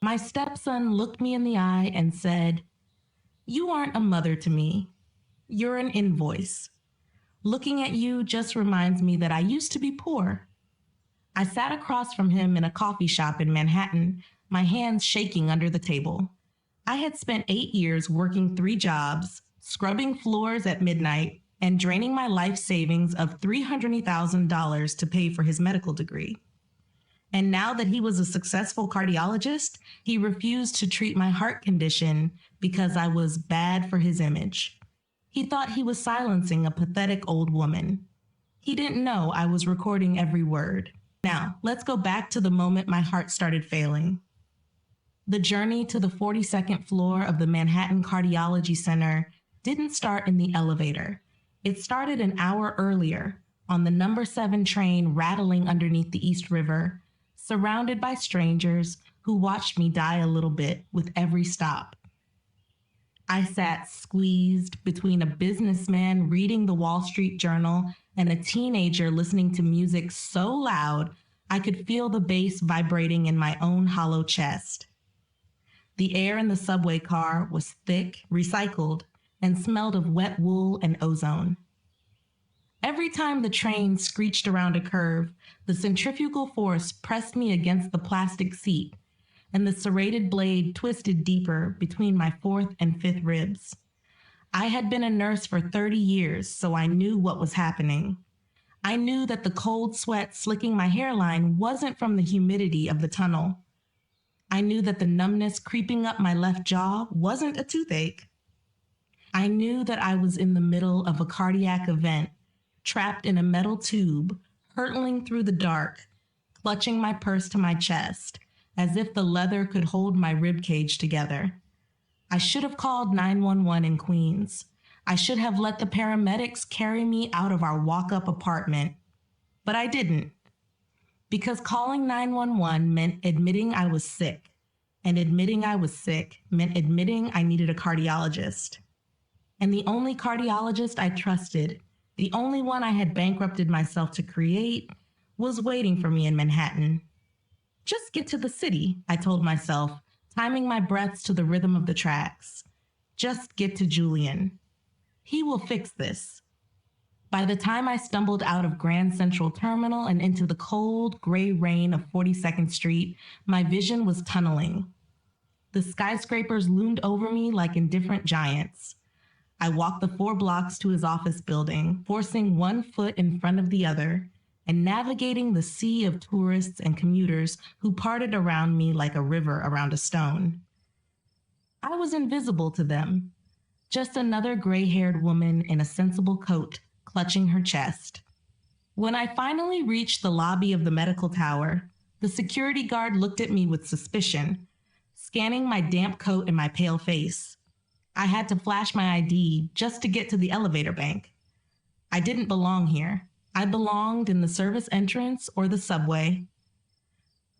My stepson looked me in the eye and said, "You aren't a mother to me. You're an invoice. Looking at you just reminds me that I used to be poor." I sat across from him in a coffee shop in Manhattan, my hands shaking under the table. I had spent 8 years working 3 jobs, scrubbing floors at midnight, and draining my life savings of $300,000 to pay for his medical degree. And now that he was a successful cardiologist, he refused to treat my heart condition because I was bad for his image. He thought he was silencing a pathetic old woman. He didn't know I was recording every word. Now, let's go back to the moment my heart started failing. The journey to the 42nd floor of the Manhattan Cardiology Center didn't start in the elevator. It started an hour earlier, on the number 7 train rattling underneath the East River, surrounded by strangers who watched me die a little bit with every stop. I sat squeezed between a businessman reading the Wall Street Journal and a teenager listening to music so loud I could feel the bass vibrating in my own hollow chest. The air in the subway car was thick, recycled, and smelled of wet wool and ozone. Every time the train screeched around a curve, the centrifugal force pressed me against the plastic seat, and the serrated blade twisted deeper between my 4th and 5th ribs. I had been a nurse for 30 years, so I knew what was happening. I knew that the cold sweat slicking my hairline wasn't from the humidity of the tunnel. I knew that the numbness creeping up my left jaw wasn't a toothache. I knew that I was in the middle of a cardiac event, trapped in a metal tube, hurtling through the dark, clutching my purse to my chest, as if the leather could hold my ribcage together. I should have called 911 in Queens. I should have let the paramedics carry me out of our walk-up apartment. But I didn't. Because calling 911 meant admitting I was sick, and admitting I was sick meant admitting I needed a cardiologist. And the only cardiologist I trusted, the only one I had bankrupted myself to create, was waiting for me in Manhattan. Just get to the city, I told myself, timing my breaths to the rhythm of the tracks. Just get to Julian. He will fix this. By the time I stumbled out of Grand Central Terminal and into the cold, gray rain of 42nd Street, my vision was tunneling. The skyscrapers loomed over me like indifferent giants. I walked the 4 blocks to his office building, forcing one foot in front of the other, and navigating the sea of tourists and commuters who parted around me like a river around a stone. I was invisible to them, just another gray-haired woman in a sensible coat, clutching her chest. When I finally reached the lobby of the medical tower, the security guard looked at me with suspicion, scanning my damp coat and my pale face. I had to flash my ID just to get to the elevator bank. I didn't belong here. I belonged in the service entrance or the subway.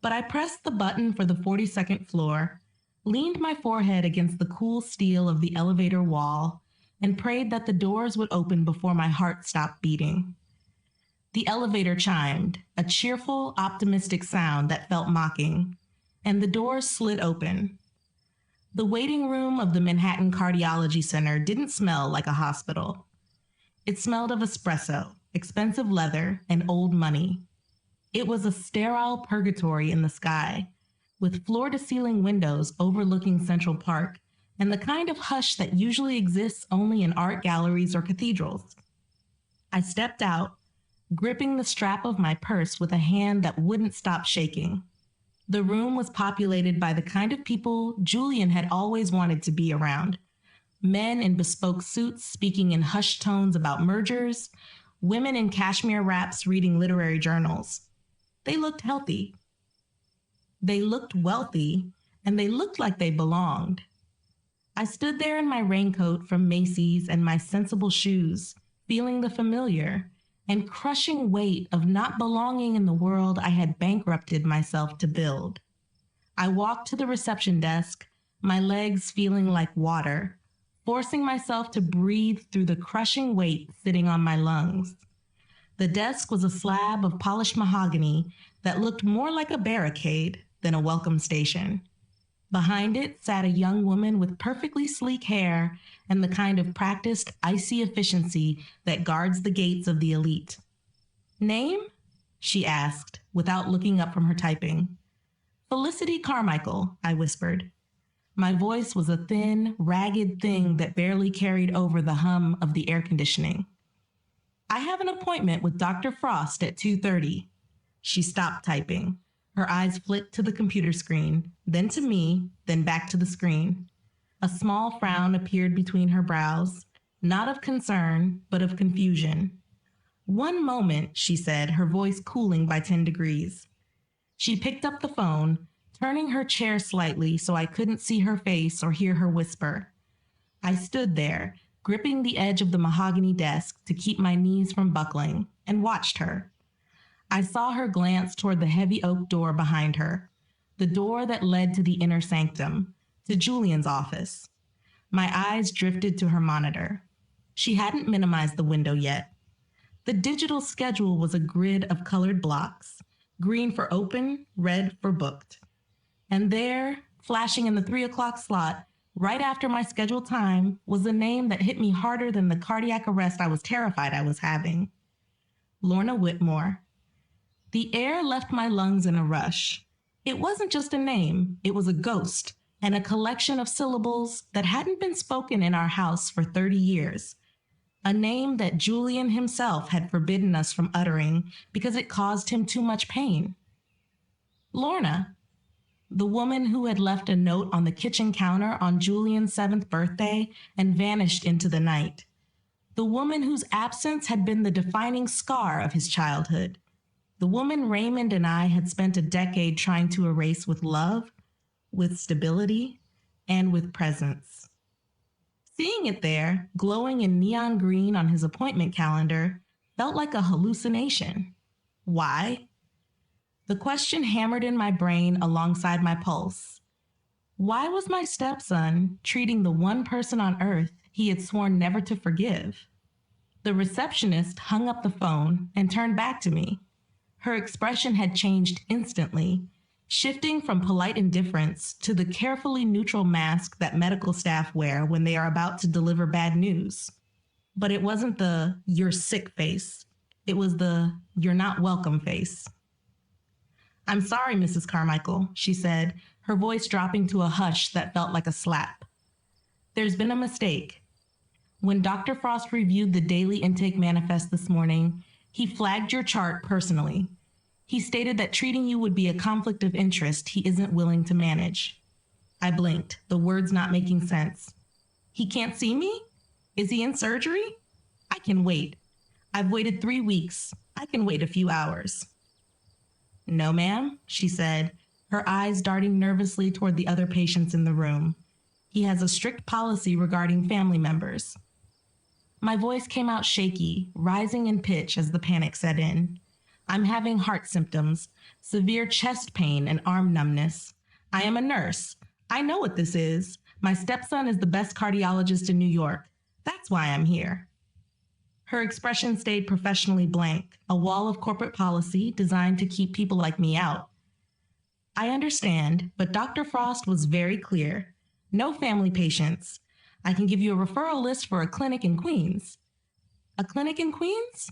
But I pressed the button for the 42nd floor, leaned my forehead against the cool steel of the elevator wall, and prayed that the doors would open before my heart stopped beating. The elevator chimed, a cheerful, optimistic sound that felt mocking, and the doors slid open. The waiting room of the Manhattan Cardiology Center didn't smell like a hospital. It smelled of espresso, expensive leather, and old money. It was a sterile purgatory in the sky, with floor-to-ceiling windows overlooking Central Park and the kind of hush that usually exists only in art galleries or cathedrals. I stepped out, gripping the strap of my purse with a hand that wouldn't stop shaking. The room was populated by the kind of people Julian had always wanted to be around. Men in bespoke suits speaking in hushed tones about mergers, women in cashmere wraps reading literary journals. They looked healthy. They looked wealthy, and they looked like they belonged. I stood there in my raincoat from Macy's and my sensible shoes, feeling the familiar and crushing weight of not belonging in the world I had bankrupted myself to build. I walked to the reception desk, my legs feeling like water, forcing myself to breathe through the crushing weight sitting on my lungs. The desk was a slab of polished mahogany that looked more like a barricade than a welcome station. Behind it sat a young woman with perfectly sleek hair and the kind of practiced, icy efficiency that guards the gates of the elite. Name? She asked, without looking up from her typing. Felicity Carmichael, I whispered. My voice was a thin, ragged thing that barely carried over the hum of the air conditioning. I have an appointment with Dr. Frost at 2:30. She stopped typing. Her eyes flicked to the computer screen, then to me, then back to the screen. A small frown appeared between her brows, not of concern, but of confusion. One moment, she said, her voice cooling by 10 degrees. She picked up the phone, turning her chair slightly so I couldn't see her face or hear her whisper. I stood there, gripping the edge of the mahogany desk to keep my knees from buckling, and watched her. I saw her glance toward the heavy oak door behind her, the door that led to the inner sanctum, to Julian's office. My eyes drifted to her monitor. She hadn't minimized the window yet. The digital schedule was a grid of colored blocks, green for open, red for booked. And there, flashing in the 3 o'clock slot, right after my scheduled time, was a name that hit me harder than the cardiac arrest I was terrified I was having. Lorna Whitmore. The air left my lungs in a rush. It wasn't just a name, it was a ghost, and a collection of syllables that hadn't been spoken in our house for 30 years. A name that Julian himself had forbidden us from uttering because it caused him too much pain. Lorna, the woman who had left a note on the kitchen counter on Julian's 7th birthday and vanished into the night. The woman whose absence had been the defining scar of his childhood. The woman Raymond and I had spent a decade trying to erase with love, with stability, and with presence. Seeing it there, glowing in neon green on his appointment calendar, felt like a hallucination. Why? The question hammered in my brain alongside my pulse. Why was my stepson treating the one person on earth he had sworn never to forgive? The receptionist hung up the phone and turned back to me. Her expression had changed instantly, shifting from polite indifference to the carefully neutral mask that medical staff wear when they are about to deliver bad news. But it wasn't the "you're sick" face. It was the "you're not welcome" face. I'm sorry, Mrs. Carmichael, she said, her voice dropping to a hush that felt like a slap. There's been a mistake. When Dr. Frost reviewed the daily intake manifest this morning, he flagged your chart personally. He stated that treating you would be a conflict of interest he isn't willing to manage. I blinked, the words not making sense. He can't see me? Is he in surgery? I can wait. I've waited 3 weeks. I can wait a few hours. No, ma'am, she said, her eyes darting nervously toward the other patients in the room. He has a strict policy regarding family members. My voice came out shaky, rising in pitch as the panic set in. I'm having heart symptoms, severe chest pain and arm numbness. I am a nurse. I know what this is. My stepson is the best cardiologist in New York. That's why I'm here. Her expression stayed professionally blank, a wall of corporate policy designed to keep people like me out. I understand, but Dr. Frost was very clear. No family patients. I can give you a referral list for a clinic in Queens. A clinic in Queens?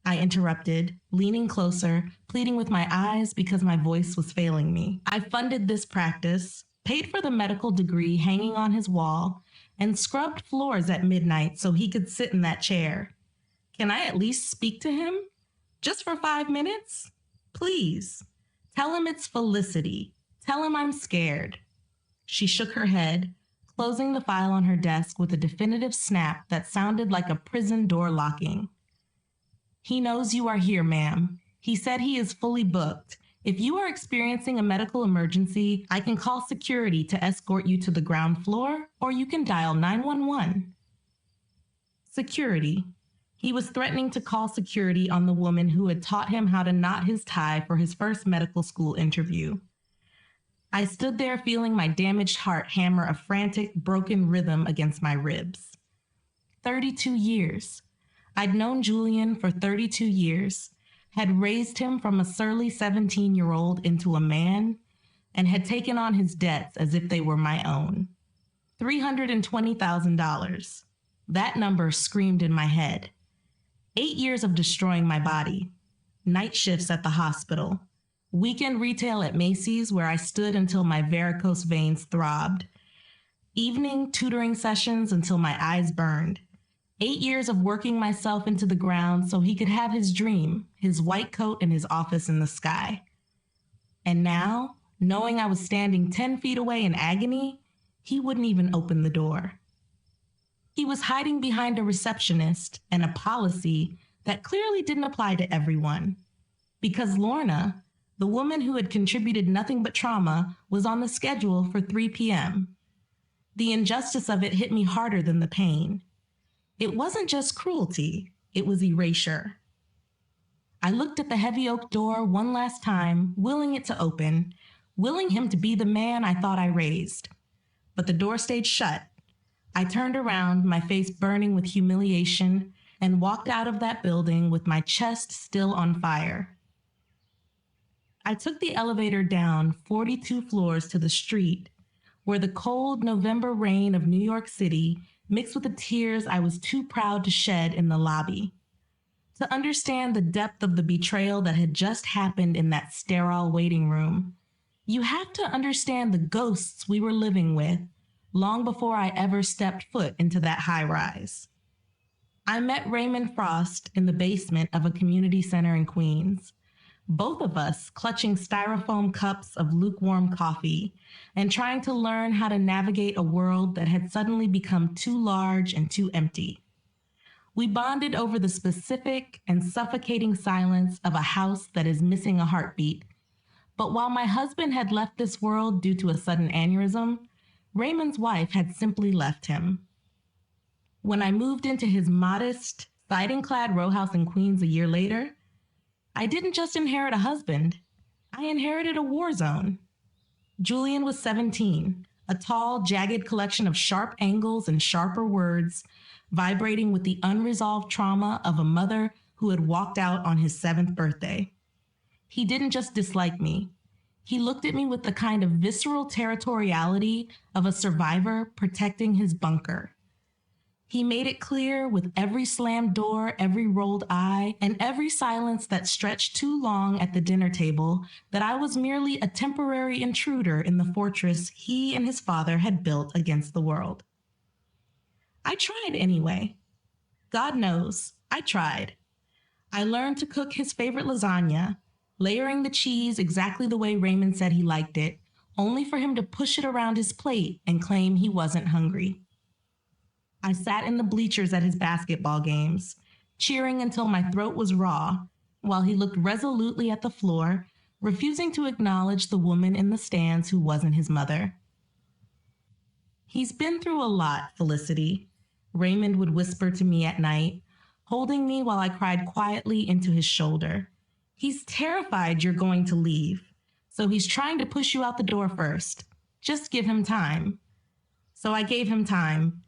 I interrupted, leaning closer, pleading with my eyes because my voice was failing me. I funded this practice, paid for the medical degree hanging on his wall, and scrubbed floors at midnight so he could sit in that chair. Can I at least speak to him? Just for 5 minutes? Please. Tell him it's Felicity. Tell him I'm scared. She shook her head, closing the file on her desk with a definitive snap that sounded like a prison door locking. He knows you are here, ma'am. He said he is fully booked. If you are experiencing a medical emergency, I can call security to escort you to the ground floor, or you can dial 911. Security. He was threatening to call security on the woman who had taught him how to knot his tie for his first medical school interview. I stood there feeling my damaged heart hammer a frantic, broken rhythm against my ribs. 32 years. I'd known Julian for 32 years, had raised him from a surly 17-year-old into a man, and had taken on his debts as if they were my own. $320,000. That number screamed in my head. 8 years of destroying my body. Night shifts at the hospital. Weekend retail at Macy's, where I stood until my varicose veins throbbed. Evening tutoring sessions until my eyes burned. 8 years of working myself into the ground so he could have his dream, his white coat and his office in the sky. And now, knowing I was standing 10 feet away in agony, he wouldn't even open the door. He was hiding behind a receptionist and a policy that clearly didn't apply to everyone. Because Lorna, the woman who had contributed nothing but trauma, was on the schedule for 3 p.m. The injustice of it hit me harder than the pain. It wasn't just cruelty, it was erasure. I looked at the heavy oak door one last time, willing it to open, willing him to be the man I thought I raised. But the door stayed shut. I turned around, my face burning with humiliation, and walked out of that building with my chest still on fire. I took the elevator down 42 floors to the street, where the cold November rain of New York City mixed with the tears I was too proud to shed in the lobby. To understand the depth of the betrayal that had just happened in that sterile waiting room, you have to understand the ghosts we were living with long before I ever stepped foot into that high rise. I met Raymond Frost in the basement of a community center in Queens, both of us clutching styrofoam cups of lukewarm coffee and trying to learn how to navigate a world that had suddenly become too large and too empty. We bonded over the specific and suffocating silence of a house that is missing a heartbeat. But while my husband had left this world due to a sudden aneurysm, Raymond's wife had simply left him. When I moved into his modest, siding-clad row house in Queens a year later, I didn't just inherit a husband, I inherited a war zone. Julian was 17, a tall, jagged collection of sharp angles and sharper words, vibrating with the unresolved trauma of a mother who had walked out on his 7th birthday. He didn't just dislike me. He looked at me with the kind of visceral territoriality of a survivor protecting his bunker. He made it clear with every slammed door, every rolled eye, and every silence that stretched too long at the dinner table that I was merely a temporary intruder in the fortress he and his father had built against the world. I tried anyway. God knows, I tried. I learned to cook his favorite lasagna, layering the cheese exactly the way Raymond said he liked it, only for him to push it around his plate and claim he wasn't hungry. I sat in the bleachers at his basketball games, cheering until my throat was raw, while he looked resolutely at the floor, refusing to acknowledge the woman in the stands who wasn't his mother. He's been through a lot, Felicity, Raymond would whisper to me at night, holding me while I cried quietly into his shoulder. He's terrified you're going to leave, so he's trying to push you out the door first. Just give him time. So I gave him time.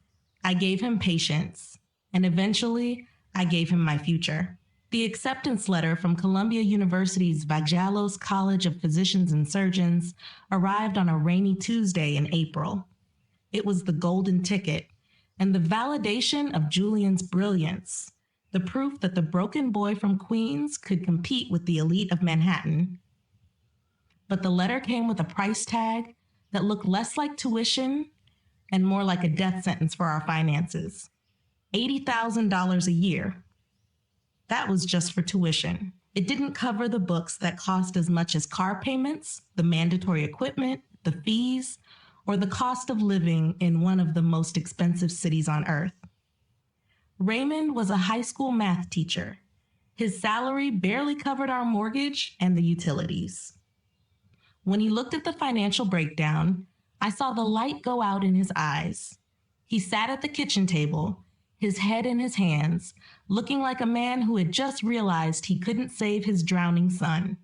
I gave him patience. And eventually, I gave him my future. The acceptance letter from Columbia University's Vagelos College of Physicians and Surgeons arrived on a rainy Tuesday in April. It was the golden ticket and the validation of Julian's brilliance, the proof that the broken boy from Queens could compete with the elite of Manhattan. But the letter came with a price tag that looked less like tuition and more like a death sentence for our finances. $80,000 a year. That was just for tuition. It didn't cover the books that cost as much as car payments, the mandatory equipment, the fees, or the cost of living in one of the most expensive cities on earth. Raymond was a high school math teacher. His salary barely covered our mortgage and the utilities. When he looked at the financial breakdown, I saw the light go out in his eyes. He sat at the kitchen table, his head in his hands, looking like a man who had just realized he couldn't save his drowning son.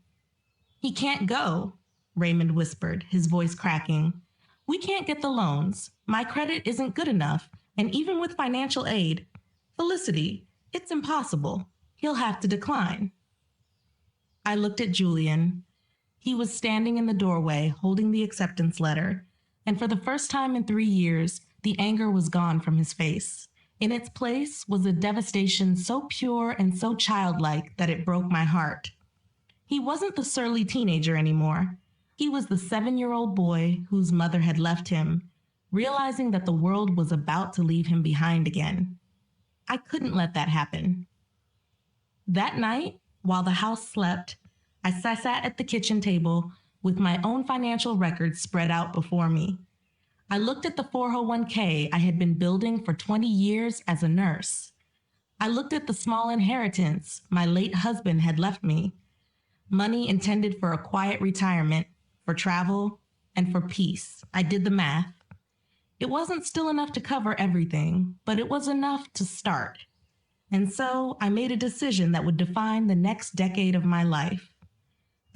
"He can't go," Raymond whispered, his voice cracking. "We can't get the loans. My credit isn't good enough, and even with financial aid, Felicity, it's impossible. He'll have to decline." I looked at Julian. He was standing in the doorway holding the acceptance letter, and for the first time in 3 years, the anger was gone from his face. In its place was a devastation so pure and so childlike that it broke my heart. He wasn't the surly teenager anymore. He was the 7-year-old boy whose mother had left him, realizing that the world was about to leave him behind again. I couldn't let that happen. That night, while the house slept, I sat at the kitchen table with my own financial records spread out before me. I looked at the 401k I had been building for 20 years as a nurse. I looked at the small inheritance my late husband had left me, money intended for a quiet retirement, for travel, and for peace. I did the math. It wasn't still enough to cover everything, but it was enough to start. And so I made a decision that would define the next decade of my life.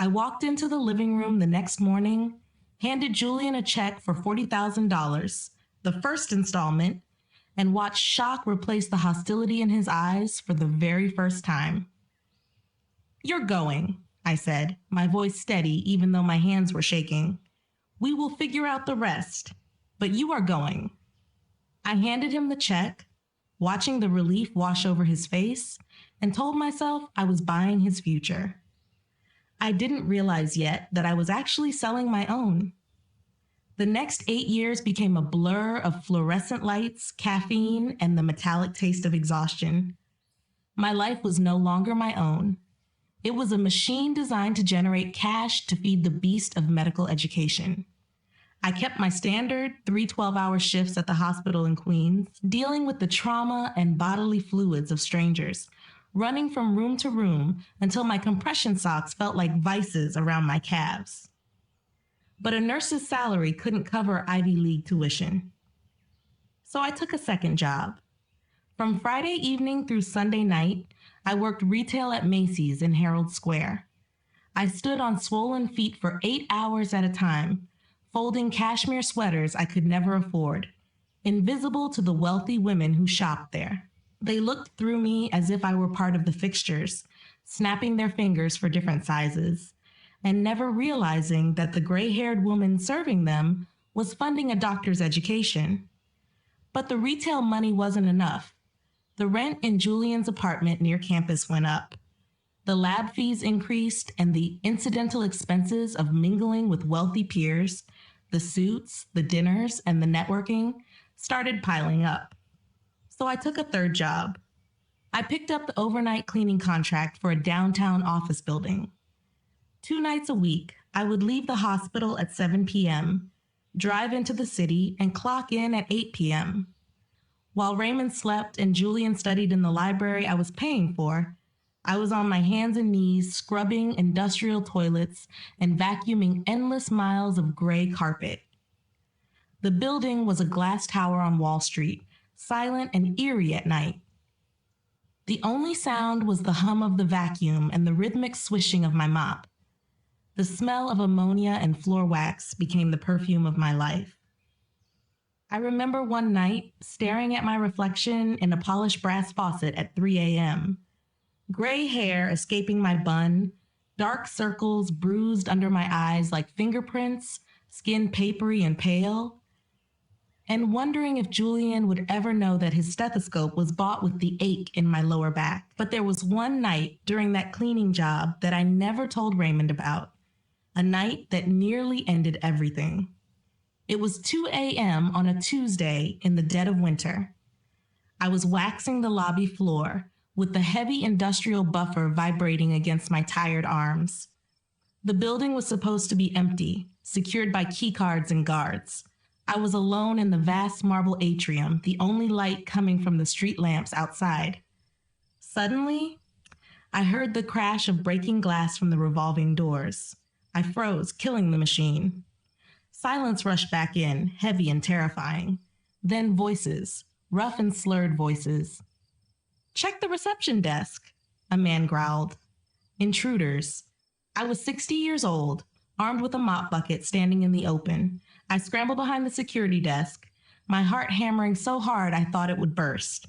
I walked into the living room the next morning, handed Julian a check for $40,000, the first installment, and watched shock replace the hostility in his eyes for the very first time. "You're going," I said, my voice steady even though my hands were shaking. "We will figure out the rest, but you are going." I handed him the check, watching the relief wash over his face, and told myself I was buying his future. I didn't realize yet that I was actually selling my own. The next 8 years became a blur of fluorescent lights, caffeine, and the metallic taste of exhaustion. My life was no longer my own. It was a machine designed to generate cash to feed the beast of medical education. I kept my standard 3 12-hour shifts at the hospital in Queens, dealing with the trauma and bodily fluids of strangers, running from room to room until my compression socks felt like vices around my calves. But a nurse's salary couldn't cover Ivy League tuition. So I took a second job. From Friday evening through Sunday night, I worked retail at Macy's in Herald Square. I stood on swollen feet for 8 hours at a time, folding cashmere sweaters I could never afford, invisible to the wealthy women who shopped there. They looked through me as if I were part of the fixtures, snapping their fingers for different sizes, and never realizing that the gray-haired woman serving them was funding a doctor's education. But the retail money wasn't enough. The rent in Julian's apartment near campus went up. The lab fees increased, and the incidental expenses of mingling with wealthy peers, the suits, the dinners, and the networking, started piling up. So I took a third job. I picked up the overnight cleaning contract for a downtown office building. 2 nights a week, I would leave the hospital at 7 p.m., drive into the city, and clock in at 8 p.m. While Raymond slept and Julian studied in the library I was paying for, I was on my hands and knees scrubbing industrial toilets and vacuuming endless miles of gray carpet. The building was a glass tower on Wall Street, silent and eerie at night. The only sound was the hum of the vacuum and the rhythmic swishing of my mop. The smell of ammonia and floor wax became the perfume of my life. I remember one night staring at my reflection in a polished brass faucet at 3 a.m. Gray hair escaping my bun, dark circles bruised under my eyes like fingerprints, skin papery and pale, and wondering if Julian would ever know that his stethoscope was bought with the ache in my lower back. But there was one night during that cleaning job that I never told Raymond about, a night that nearly ended everything. It was 2 a.m. on a Tuesday in the dead of winter. I was waxing the lobby floor, with the heavy industrial buffer vibrating against my tired arms. The building was supposed to be empty, secured by keycards and guards. I was alone in the vast marble atrium, the only light coming from the street lamps outside. Suddenly, I heard the crash of breaking glass from the revolving doors. I froze, killing the machine. Silence rushed back in, heavy and terrifying. Then voices, rough and slurred voices. "Check the reception desk," a man growled. Intruders. I was 60 years old, armed with a mop bucket standing in the open. I scrambled behind the security desk, my heart hammering so hard I thought it would burst.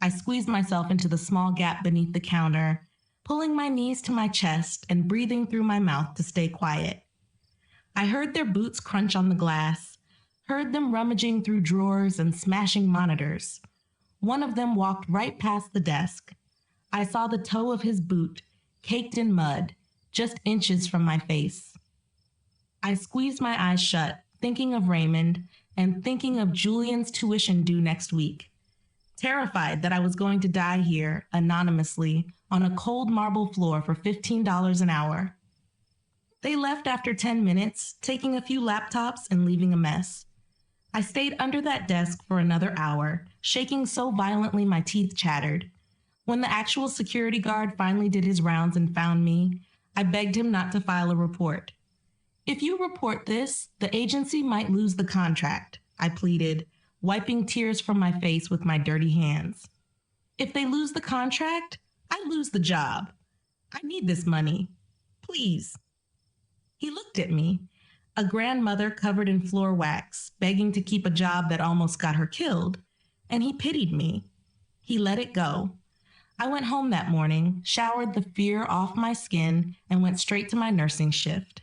I squeezed myself into the small gap beneath the counter, pulling my knees to my chest and breathing through my mouth to stay quiet. I heard their boots crunch on the glass, heard them rummaging through drawers and smashing monitors. One of them walked right past the desk. I saw the toe of his boot, caked in mud, just inches from my face. I squeezed my eyes shut, thinking of Raymond and thinking of Julian's tuition due next week, terrified that I was going to die here, anonymously, on a cold marble floor for $15 an hour. They left after 10 minutes, taking a few laptops and leaving a mess. I stayed under that desk for another hour, shaking so violently my teeth chattered. When the actual security guard finally did his rounds and found me, I begged him not to file a report. "If you report this, the agency might lose the contract," I pleaded, wiping tears from my face with my dirty hands. "If they lose the contract, I lose the job. I need this money. Please." He looked at me, a grandmother covered in floor wax, begging to keep a job that almost got her killed, and he pitied me. He let it go. I went home that morning, showered the fear off my skin, and went straight to my nursing shift.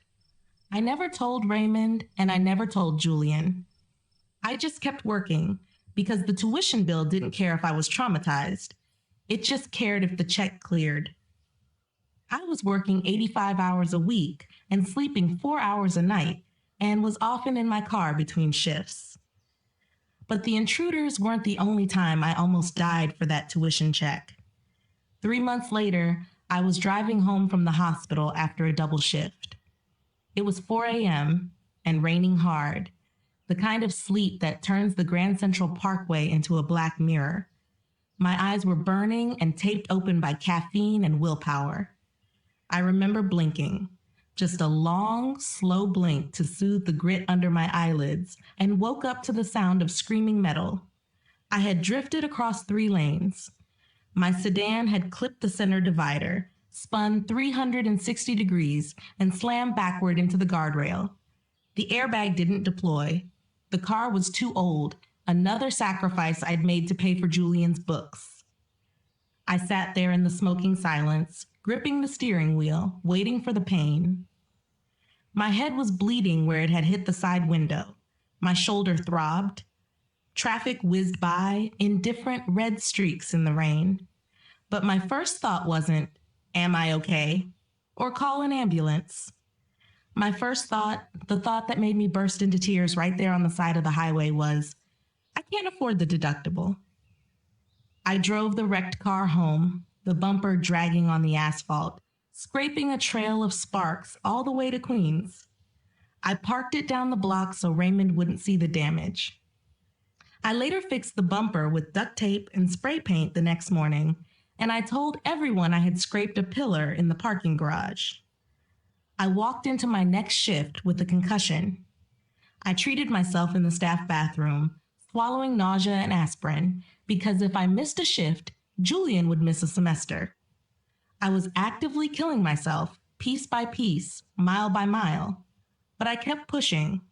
I never told Raymond, and I never told Julian. I just kept working, because the tuition bill didn't care if I was traumatized. It just cared if the check cleared. I was working 85 hours a week and sleeping 4 hours a night, and was often in my car between shifts. But the intruders weren't the only time I almost died for that tuition check. 3 months later, I was driving home from the hospital after a double shift. It was 4 a.m. and raining hard, the kind of sleet that turns the Grand Central Parkway into a black mirror. My eyes were burning and taped open by caffeine and willpower. I remember blinking, just a long, slow blink to soothe the grit under my eyelids, and woke up to the sound of screaming metal. I had drifted across 3 lanes. My sedan had clipped the center divider, spun 360 degrees, and slammed backward into the guardrail. The airbag didn't deploy. The car was too old, another sacrifice I'd made to pay for Julian's books. I sat there in the smoking silence, gripping the steering wheel, waiting for the pain. My head was bleeding where it had hit the side window. My shoulder throbbed. Traffic whizzed by, indifferent red streaks in the rain. But my first thought wasn't, "Am I okay?" or "Call an ambulance." My first thought, the thought that made me burst into tears right there on the side of the highway, was, "I can't afford the deductible." I drove the wrecked car home, the bumper dragging on the asphalt, scraping a trail of sparks all the way to Queens. I parked it down the block so Raymond wouldn't see the damage. I later fixed the bumper with duct tape and spray paint the next morning, and I told everyone I had scraped a pillar in the parking garage. I walked into my next shift with a concussion. I treated myself in the staff bathroom, swallowing nausea and aspirin, because if I missed a shift, Julian would miss a semester. I was actively killing myself, piece by piece, mile by mile, but I kept pushing.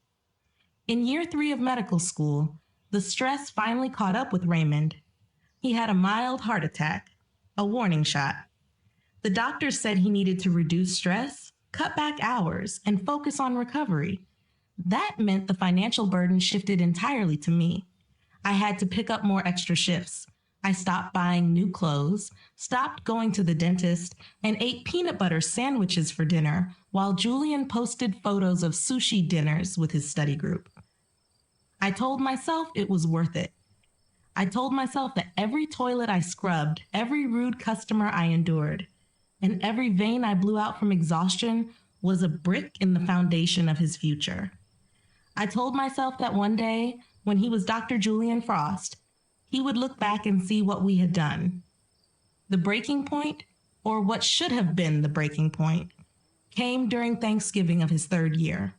In year 3 of medical school, the stress finally caught up with Raymond. He had a mild heart attack, a warning shot. The doctors said he needed to reduce stress, cut back hours, and focus on recovery. That meant the financial burden shifted entirely to me. I had to pick up more extra shifts. I stopped buying new clothes, stopped going to the dentist, and ate peanut butter sandwiches for dinner while Julian posted photos of sushi dinners with his study group. I told myself it was worth it. I told myself that every toilet I scrubbed, every rude customer I endured, and every vein I blew out from exhaustion was a brick in the foundation of his future. I told myself that one day, when he was Dr. Julian Frost, he would look back and see what we had done. The breaking point, or what should have been the breaking point, came during Thanksgiving of his 3rd year.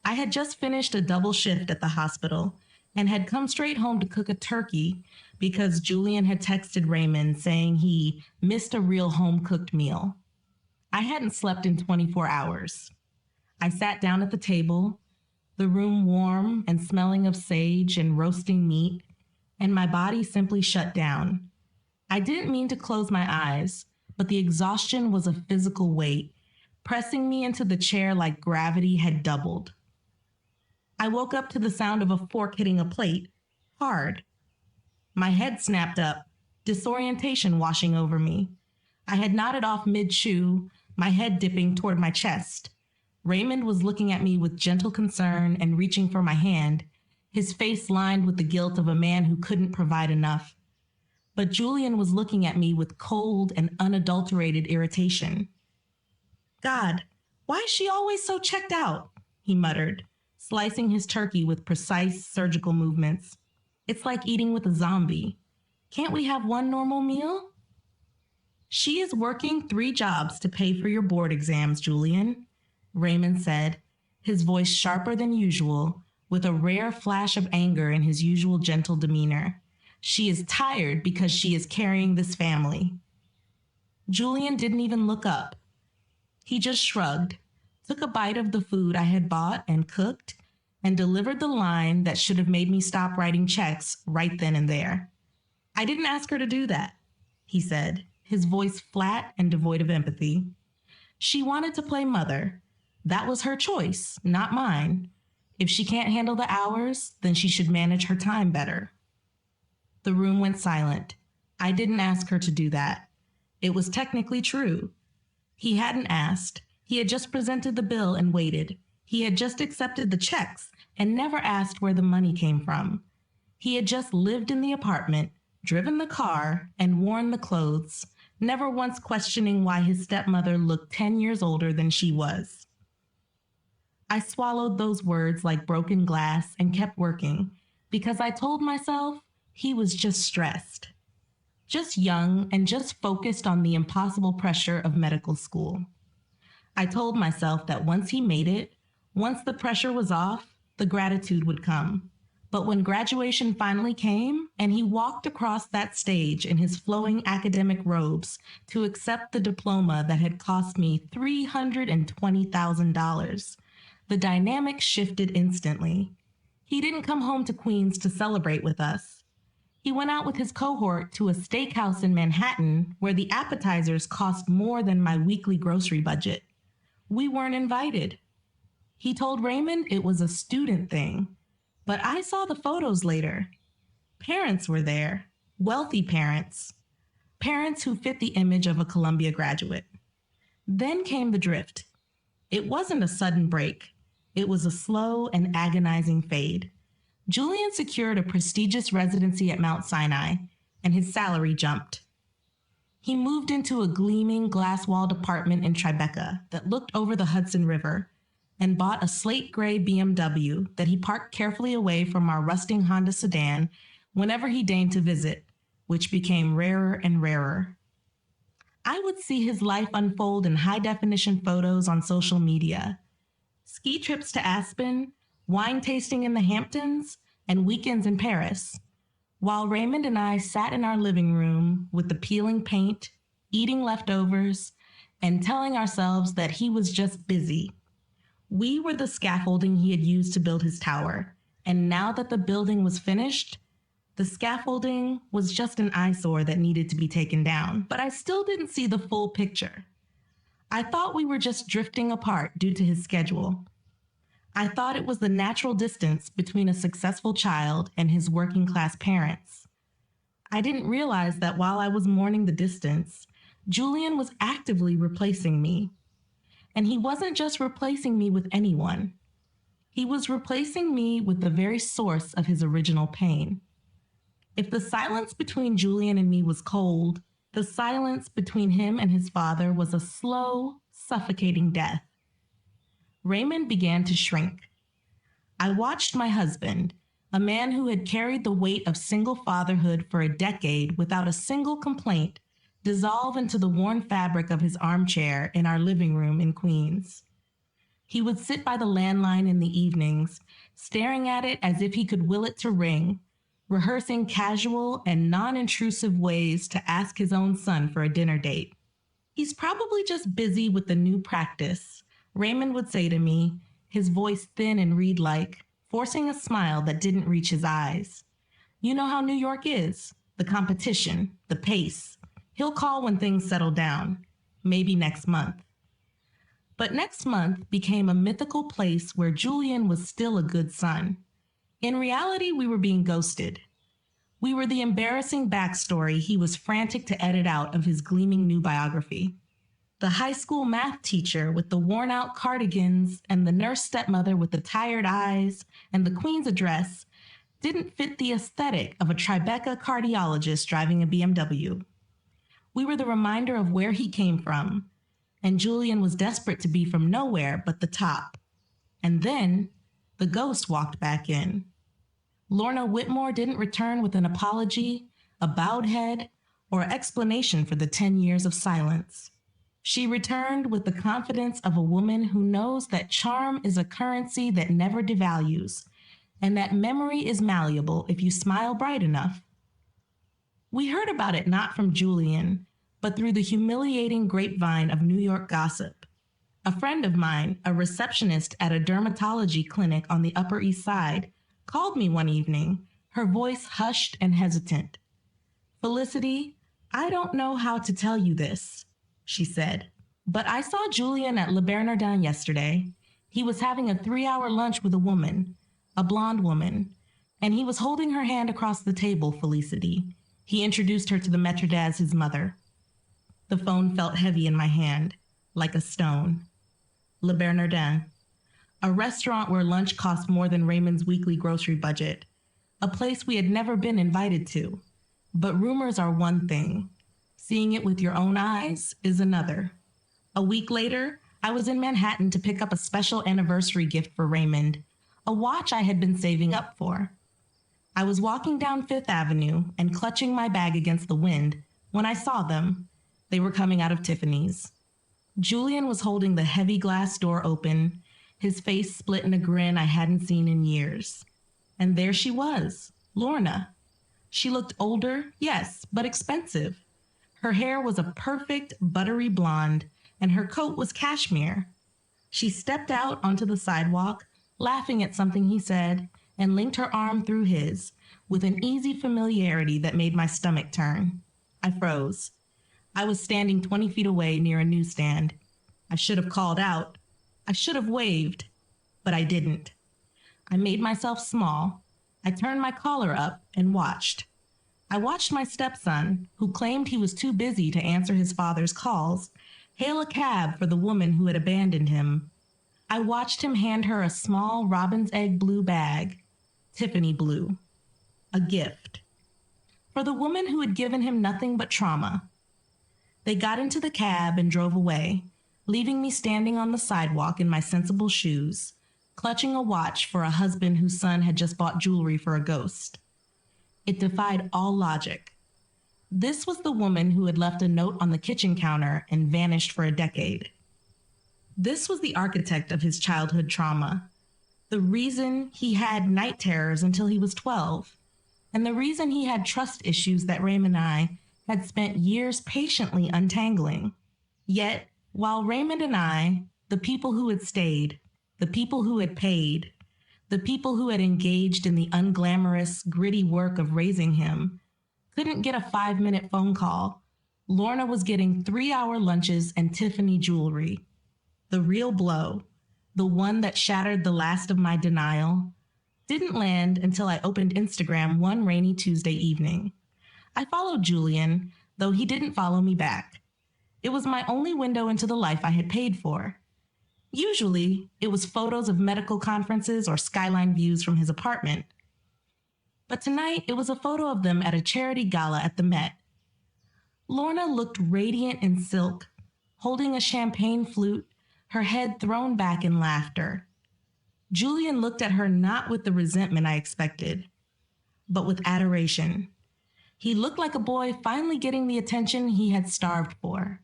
I had just finished a double shift at the hospital and had come straight home to cook a turkey because Julian had texted Raymond saying he missed a real home-cooked meal. I hadn't slept in 24 hours. I sat down at the table, the room warm and smelling of sage and roasting meat, and my body simply shut down. I didn't mean to close my eyes, but the exhaustion was a physical weight, pressing me into the chair like gravity had doubled. I woke up to the sound of a fork hitting a plate, hard. My head snapped up, disorientation washing over me. I had nodded off mid-chew, my head dipping toward my chest. Raymond was looking at me with gentle concern and reaching for my hand, his face lined with the guilt of a man who couldn't provide enough. But Julian was looking at me with cold and unadulterated irritation. God, why is she always so checked out? He muttered, slicing his turkey with precise surgical movements. It's like eating with a zombie. Can't we have one normal meal? She is working 3 jobs to pay for your board exams, Julian, Raymond said, his voice sharper than usual, with a rare flash of anger in his usual gentle demeanor. She is tired because she is carrying this family. Julian didn't even look up. He just shrugged, took a bite of the food I had bought and cooked, and delivered the line that should have made me stop writing checks right then and there. I didn't ask her to do that, he said, his voice flat and devoid of empathy. She wanted to play mother. That was her choice, not mine. If she can't handle the hours, then she should manage her time better. The room went silent. I didn't ask her to do that. It was technically true. He hadn't asked. He had just presented the bill and waited. He had just accepted the checks and never asked where the money came from. He had just lived in the apartment, driven the car, and worn the clothes, never once questioning why his stepmother looked 10 years older than she was. I swallowed those words like broken glass and kept working, because I told myself he was just stressed. Just young and just focused on the impossible pressure of medical school. I told myself that once he made it, once the pressure was off, the gratitude would come. But when graduation finally came and he walked across that stage in his flowing academic robes to accept the diploma that had cost me $320,000, the dynamic shifted instantly. He didn't come home to Queens to celebrate with us. He went out with his cohort to a steakhouse in Manhattan where the appetizers cost more than my weekly grocery budget. We weren't invited. He told Raymond it was a student thing, but I saw the photos later. Parents were there, wealthy parents, parents who fit the image of a Columbia graduate. Then came the drift. It wasn't a sudden break. It was a slow and agonizing fade. Julian secured a prestigious residency at Mount Sinai, and his salary jumped. He moved into a gleaming glass-walled apartment in Tribeca that looked over the Hudson River and bought a slate gray BMW that he parked carefully away from our rusting Honda sedan whenever he deigned to visit, which became rarer and rarer. I would see his life unfold in high-definition photos on social media. Ski trips to Aspen, wine tasting in the Hamptons, and weekends in Paris, while Raymond and I sat in our living room with the peeling paint, eating leftovers, and telling ourselves that he was just busy. We were the scaffolding he had used to build his tower, and now that the building was finished, the scaffolding was just an eyesore that needed to be taken down. But I still didn't see the full picture. I thought we were just drifting apart due to his schedule. I thought it was the natural distance between a successful child and his working-class parents. I didn't realize that while I was mourning the distance, Julian was actively replacing me. And he wasn't just replacing me with anyone. He was replacing me with the very source of his original pain. If the silence between Julian and me was cold, the silence between him and his father was a slow, suffocating death. Raymond began to shrink. I watched my husband, a man who had carried the weight of single fatherhood for a decade without a single complaint, dissolve into the worn fabric of his armchair in our living room in Queens. He would sit by the landline in the evenings, staring at it as if he could will it to ring, rehearsing casual and non-intrusive ways to ask his own son for a dinner date. He's probably just busy with the new practice, Raymond would say to me, his voice thin and reed-like, forcing a smile that didn't reach his eyes. You know how New York is, the competition, the pace. He'll call when things settle down, maybe next month. But next month became a mythical place where Julian was still a good son. In reality, we were being ghosted. We were the embarrassing backstory he was frantic to edit out of his gleaming new biography. The high school math teacher with the worn-out cardigans and the nurse stepmother with the tired eyes and the Queen's address didn't fit the aesthetic of a Tribeca cardiologist driving a BMW. We were the reminder of where he came from, and Julian was desperate to be from nowhere but the top. And then the ghost walked back in. Lorna Whitmore didn't return with an apology, a bowed head, or explanation for the 10 years of silence. She returned with the confidence of a woman who knows that charm is a currency that never devalues, and that memory is malleable if you smile bright enough. We heard about it not from Julian, but through the humiliating grapevine of New York gossip. A friend of mine, a receptionist at a dermatology clinic on the Upper East Side, called me one evening, her voice hushed and hesitant. "Felicity, I don't know how to tell you this," she said, "but I saw Julian at Le Bernardin yesterday. He was having a 3-hour lunch with a woman, a blonde woman, and he was holding her hand across the table, Felicity. He introduced her to the maîtresse, his mother." The phone felt heavy in my hand, like a stone. Le Bernardin, a restaurant where lunch cost more than Raymond's weekly grocery budget, a place we had never been invited to. But rumors are one thing. Seeing it with your own eyes is another. A week later, I was in Manhattan to pick up a special anniversary gift for Raymond, a watch I had been saving up for. I was walking down Fifth Avenue and clutching my bag against the wind when I saw them. They were coming out of Tiffany's. Julian was holding the heavy glass door open, his face split in a grin I hadn't seen in years. And there she was, Lorna. She looked older, yes, but expensive. Her hair was a perfect, buttery blonde, and her coat was cashmere. She stepped out onto the sidewalk, laughing at something he said, and linked her arm through his, with an easy familiarity that made my stomach turn. I froze. I was standing 20 feet away near a newsstand. I should have called out. I should have waved, but I didn't. I made myself small. I turned my collar up and watched. I watched my stepson, who claimed he was too busy to answer his father's calls, hail a cab for the woman who had abandoned him. I watched him hand her a small robin's egg blue bag, Tiffany blue, a gift, for the woman who had given him nothing but trauma. They got into the cab and drove away, leaving me standing on the sidewalk in my sensible shoes, clutching a watch for a husband whose son had just bought jewelry for a ghost. It defied all logic. This was the woman who had left a note on the kitchen counter and vanished for a decade. This was the architect of his childhood trauma, the reason he had night terrors until he was 12, and the reason he had trust issues that Raymond and I had spent years patiently untangling. Yet, while Raymond and I, the people who had stayed, the people who had paid, the people who had engaged in the unglamorous, gritty work of raising him, couldn't get a 5-minute phone call, Lorna was getting 3-hour lunches and Tiffany jewelry. The real blow, the one that shattered the last of my denial, didn't land until I opened Instagram one rainy Tuesday evening. I followed Julian, though he didn't follow me back. It was my only window into the life I had paid for. Usually, it was photos of medical conferences or skyline views from his apartment. But tonight, it was a photo of them at a charity gala at the Met. Lorna looked radiant in silk, holding a champagne flute, her head thrown back in laughter. Julian looked at her not with the resentment I expected, but with adoration. He looked like a boy finally getting the attention he had starved for.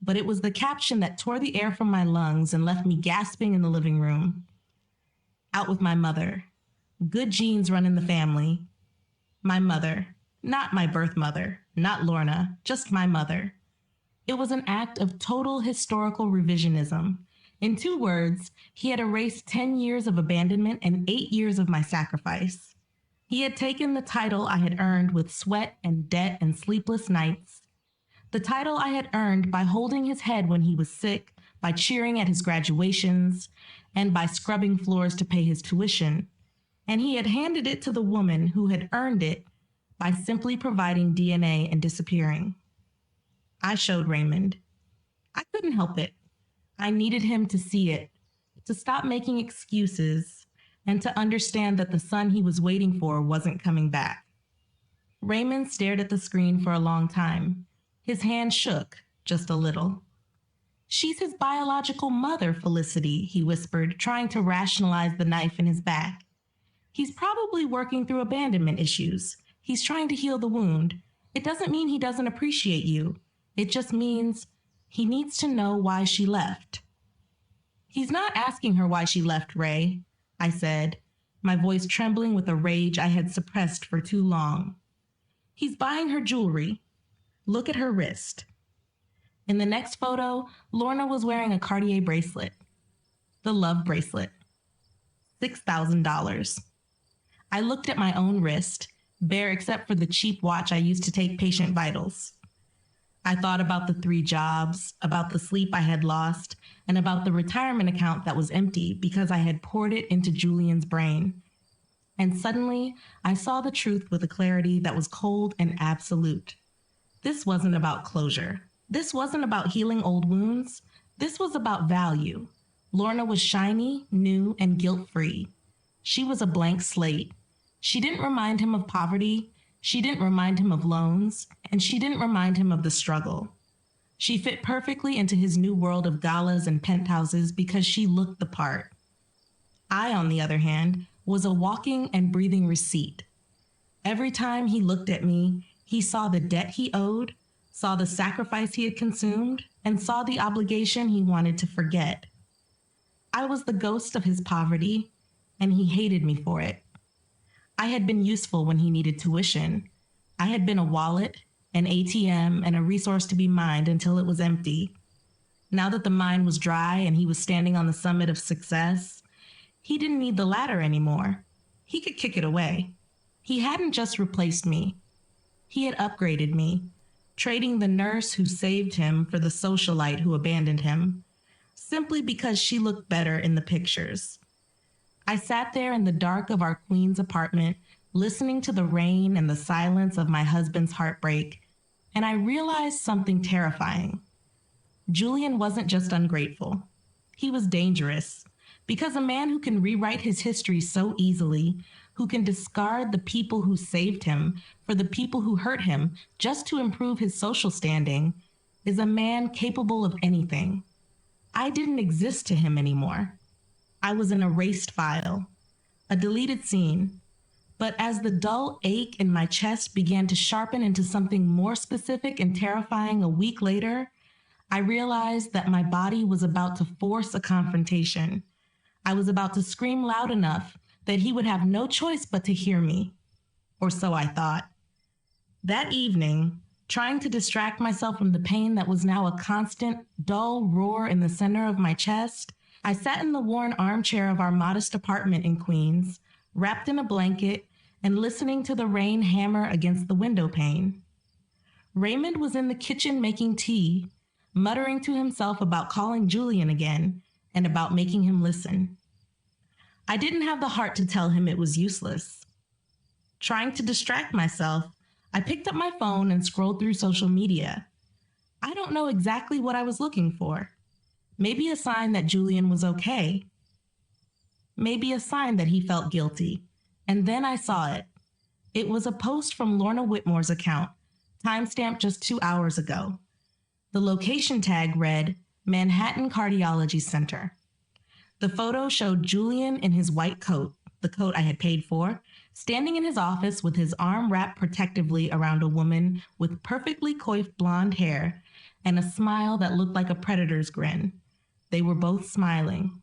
But it was the caption that tore the air from my lungs and left me gasping in the living room. Out with my mother. Good genes run in the family. My mother. Not my birth mother. Not Lorna. Just my mother. It was an act of total historical revisionism. In 2 words, he had erased 10 years of abandonment and 8 years of my sacrifice. He had taken the title I had earned with sweat and debt and sleepless nights The title I had earned by holding his head when he was sick, by cheering at his graduations, and by scrubbing floors to pay his tuition. And he had handed it to the woman who had earned it by simply providing DNA and disappearing. I showed Raymond. I couldn't help it. I needed him to see it, to stop making excuses, and to understand that the son he was waiting for wasn't coming back. Raymond stared at the screen for a long time. His hand shook, just a little. "She's his biological mother, Felicity," he whispered, trying to rationalize the knife in his back. "He's probably working through abandonment issues. He's trying to heal the wound. It doesn't mean he doesn't appreciate you. It just means he needs to know why she left." "He's not asking her why she left, Ray," I said, my voice trembling with a rage I had suppressed for too long. "He's buying her jewelry. Look at her wrist." In the next photo, Lorna was wearing a Cartier bracelet. The love bracelet. $6,000. I looked at my own wrist, bare except for the cheap watch I used to take patient vitals. I thought about the 3 jobs, about the sleep I had lost, and about the retirement account that was empty because I had poured it into Julian's brain. And suddenly, I saw the truth with a clarity that was cold and absolute. This wasn't about closure. This wasn't about healing old wounds. This was about value. Lorna was shiny, new, and guilt-free. She was a blank slate. She didn't remind him of poverty. She didn't remind him of loans, and she didn't remind him of the struggle. She fit perfectly into his new world of galas and penthouses because she looked the part. I, on the other hand, was a walking and breathing receipt. Every time he looked at me, he saw the debt he owed, saw the sacrifice he had consumed, and saw the obligation he wanted to forget. I was the ghost of his poverty, and he hated me for it. I had been useful when he needed tuition. I had been a wallet, an ATM, and a resource to be mined until it was empty. Now that the mine was dry and he was standing on the summit of success, he didn't need the ladder anymore. He could kick it away. He hadn't just replaced me. He had upgraded me, trading the nurse who saved him for the socialite who abandoned him, simply because she looked better in the pictures. I sat there in the dark of our Queens apartment, listening to the rain and the silence of my husband's heartbreak, and I realized something terrifying. Julian wasn't just ungrateful. He was dangerous, because a man who can rewrite his history so easily, who can discard the people who saved him for the people who hurt him just to improve his social standing, is a man capable of anything. I didn't exist to him anymore. I was an erased file, a deleted scene. But as the dull ache in my chest began to sharpen into something more specific and terrifying a week later, I realized that my body was about to force a confrontation. I was about to scream loud enough that he would have no choice but to hear me. Or so I thought. That evening, trying to distract myself from the pain that was now a constant, dull roar in the center of my chest, I sat in the worn armchair of our modest apartment in Queens, wrapped in a blanket and listening to the rain hammer against the window pane. Raymond was in the kitchen making tea, muttering to himself about calling Julian again and about making him listen. I didn't have the heart to tell him it was useless. Trying to distract myself, I picked up my phone and scrolled through social media. I don't know exactly what I was looking for. Maybe a sign that Julian was okay. Maybe a sign that he felt guilty. And then I saw it. It was a post from Lorna Whitmore's account, timestamped just 2 hours ago. The location tag read, Manhattan Cardiology Center. The photo showed Julian in his white coat, the coat I had paid for, standing in his office with his arm wrapped protectively around a woman with perfectly coiffed blonde hair and a smile that looked like a predator's grin. They were both smiling.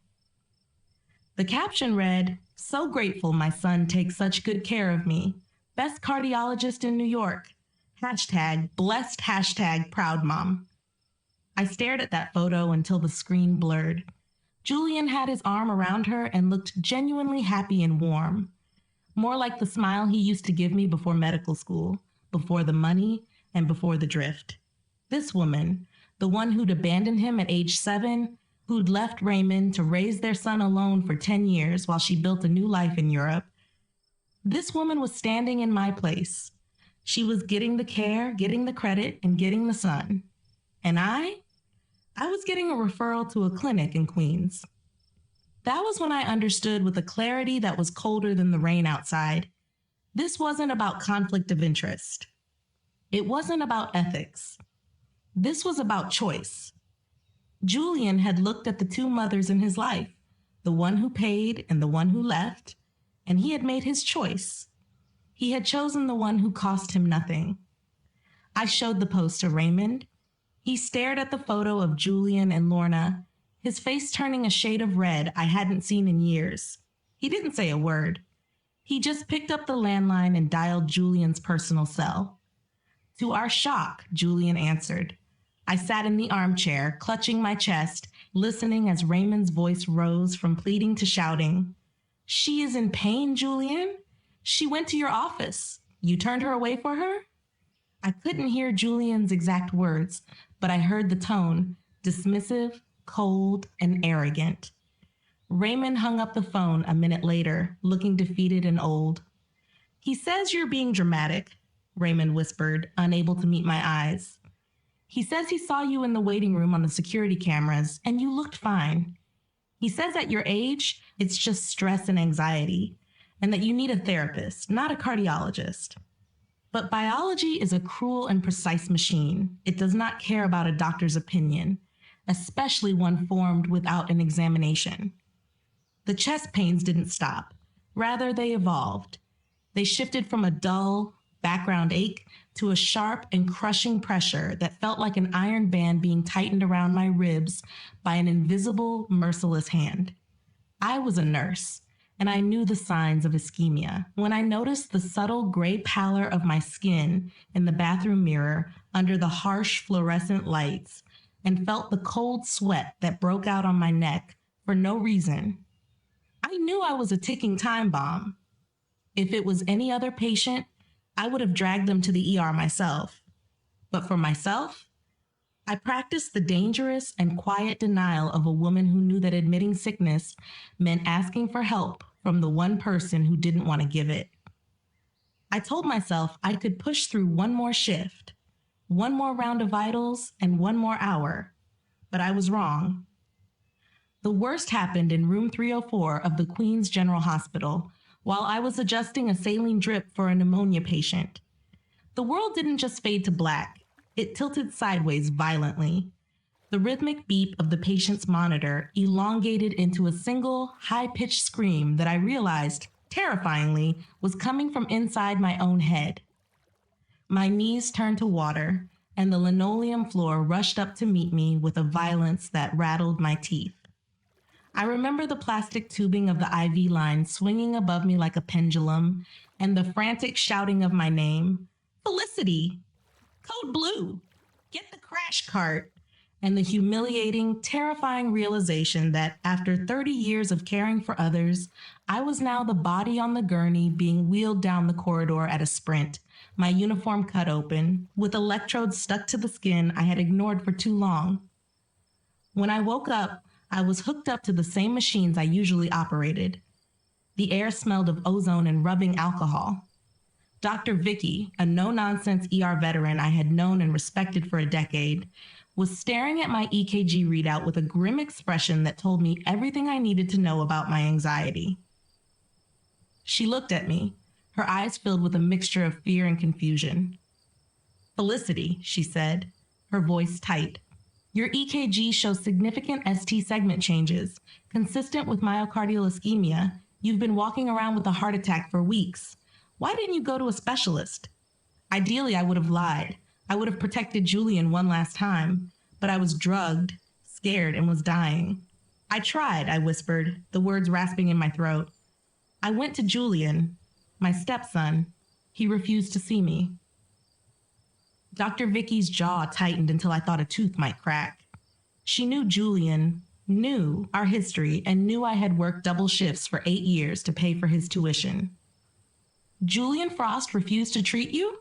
The caption read, "So grateful my son takes such good care of me. Best cardiologist in New York. Hashtag blessed hashtag proud mom." I stared at that photo until the screen blurred. Julian had his arm around her and looked genuinely happy and warm. More like the smile he used to give me before medical school, before the money, and before the drift. This woman, the one who'd abandoned him at age 7, who'd left Raymond to raise their son alone for 10 years while she built a new life in Europe, this woman was standing in my place. She was getting the care, getting the credit, and getting the son. And I was getting a referral to a clinic in Queens. That was when I understood with a clarity that was colder than the rain outside. This wasn't about conflict of interest. It wasn't about ethics. This was about choice. Julian had looked at the two mothers in his life, the one who paid and the one who left, and he had made his choice. He had chosen the one who cost him nothing. I showed the post to Raymond. He stared at the photo of Julian and Lorna, his face turning a shade of red I hadn't seen in years. He didn't say a word. He just picked up the landline and dialed Julian's personal cell. To our shock, Julian answered. I sat in the armchair, clutching my chest, listening as Raymond's voice rose from pleading to shouting. She is in pain, Julian? She went to your office. You turned her away for her? I couldn't hear Julian's exact words, but I heard the tone, dismissive, cold, and arrogant. Raymond hung up the phone a minute later, looking defeated and old. He says you're being dramatic, Raymond whispered, unable to meet my eyes. He says he saw you in the waiting room on the security cameras, and you looked fine. He says at your age, it's just stress and anxiety, and that you need a therapist, not a cardiologist. But biology is a cruel and precise machine. It does not care about a doctor's opinion, especially one formed without an examination. The chest pains didn't stop. Rather, they evolved. They shifted from a dull, background ache to a sharp and crushing pressure that felt like an iron band being tightened around my ribs by an invisible, merciless hand. I was a nurse, and I knew the signs of ischemia. When I noticed the subtle gray pallor of my skin in the bathroom mirror under the harsh fluorescent lights and felt the cold sweat that broke out on my neck for no reason, I knew I was a ticking time bomb. If it was any other patient, I would have dragged them to the ER myself. But for myself, I practiced the dangerous and quiet denial of a woman who knew that admitting sickness meant asking for help from the one person who didn't want to give it. I told myself I could push through one more shift, one more round of vitals, and one more hour, but I was wrong. The worst happened in room 304 of the Queens General Hospital while I was adjusting a saline drip for a pneumonia patient. The world didn't just fade to black, it tilted sideways violently. The rhythmic beep of the patient's monitor elongated into a single, high-pitched scream that I realized, terrifyingly, was coming from inside my own head. My knees turned to water, and the linoleum floor rushed up to meet me with a violence that rattled my teeth. I remember the plastic tubing of the IV line swinging above me like a pendulum, and the frantic shouting of my name, Felicity, Code Blue, get the crash cart, and the humiliating, terrifying realization that after 30 years of caring for others, I was now the body on the gurney being wheeled down the corridor at a sprint, my uniform cut open, with electrodes stuck to the skin I had ignored for too long. When I woke up, I was hooked up to the same machines I usually operated. The air smelled of ozone and rubbing alcohol. Dr. Vicky, a no-nonsense ER veteran I had known and respected for a decade, was staring at my EKG readout with a grim expression that told me everything I needed to know about my anxiety. She looked at me, her eyes filled with a mixture of fear and confusion. Felicity, she said, her voice tight. Your EKG shows significant ST segment changes. Consistent with myocardial ischemia, you've been walking around with a heart attack for weeks. Why didn't you go to a specialist? Ideally, I would have lied. I would have protected Julian one last time, but I was drugged, scared, and was dying. I tried, I whispered, the words rasping in my throat. I went to Julian, my stepson. He refused to see me. Dr. Vicky's jaw tightened until I thought a tooth might crack. She knew Julian, knew our history, and knew I had worked double shifts for 8 years to pay for his tuition. Julian Frost refused to treat you,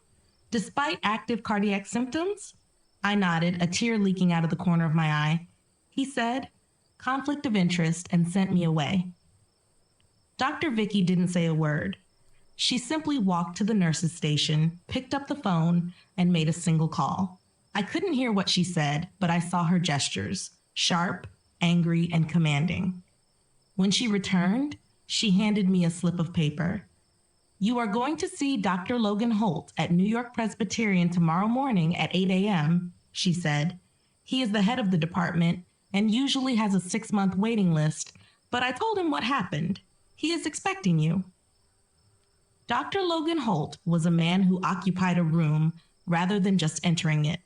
despite active cardiac symptoms? I nodded, a tear leaking out of the corner of my eye. He said, "Conflict of interest," and sent me away. Dr. Vicky didn't say a word. She simply walked to the nurse's station, picked up the phone, and made a single call. I couldn't hear what she said, but I saw her gestures, sharp, angry, and commanding. When she returned, she handed me a slip of paper. "You are going to see Dr. Logan Holt at New York Presbyterian tomorrow morning at 8 a.m., she said. "He is the head of the department and usually has a 6-month waiting list, but I told him what happened. He is expecting you." Dr. Logan Holt was a man who occupied a room rather than just entering it.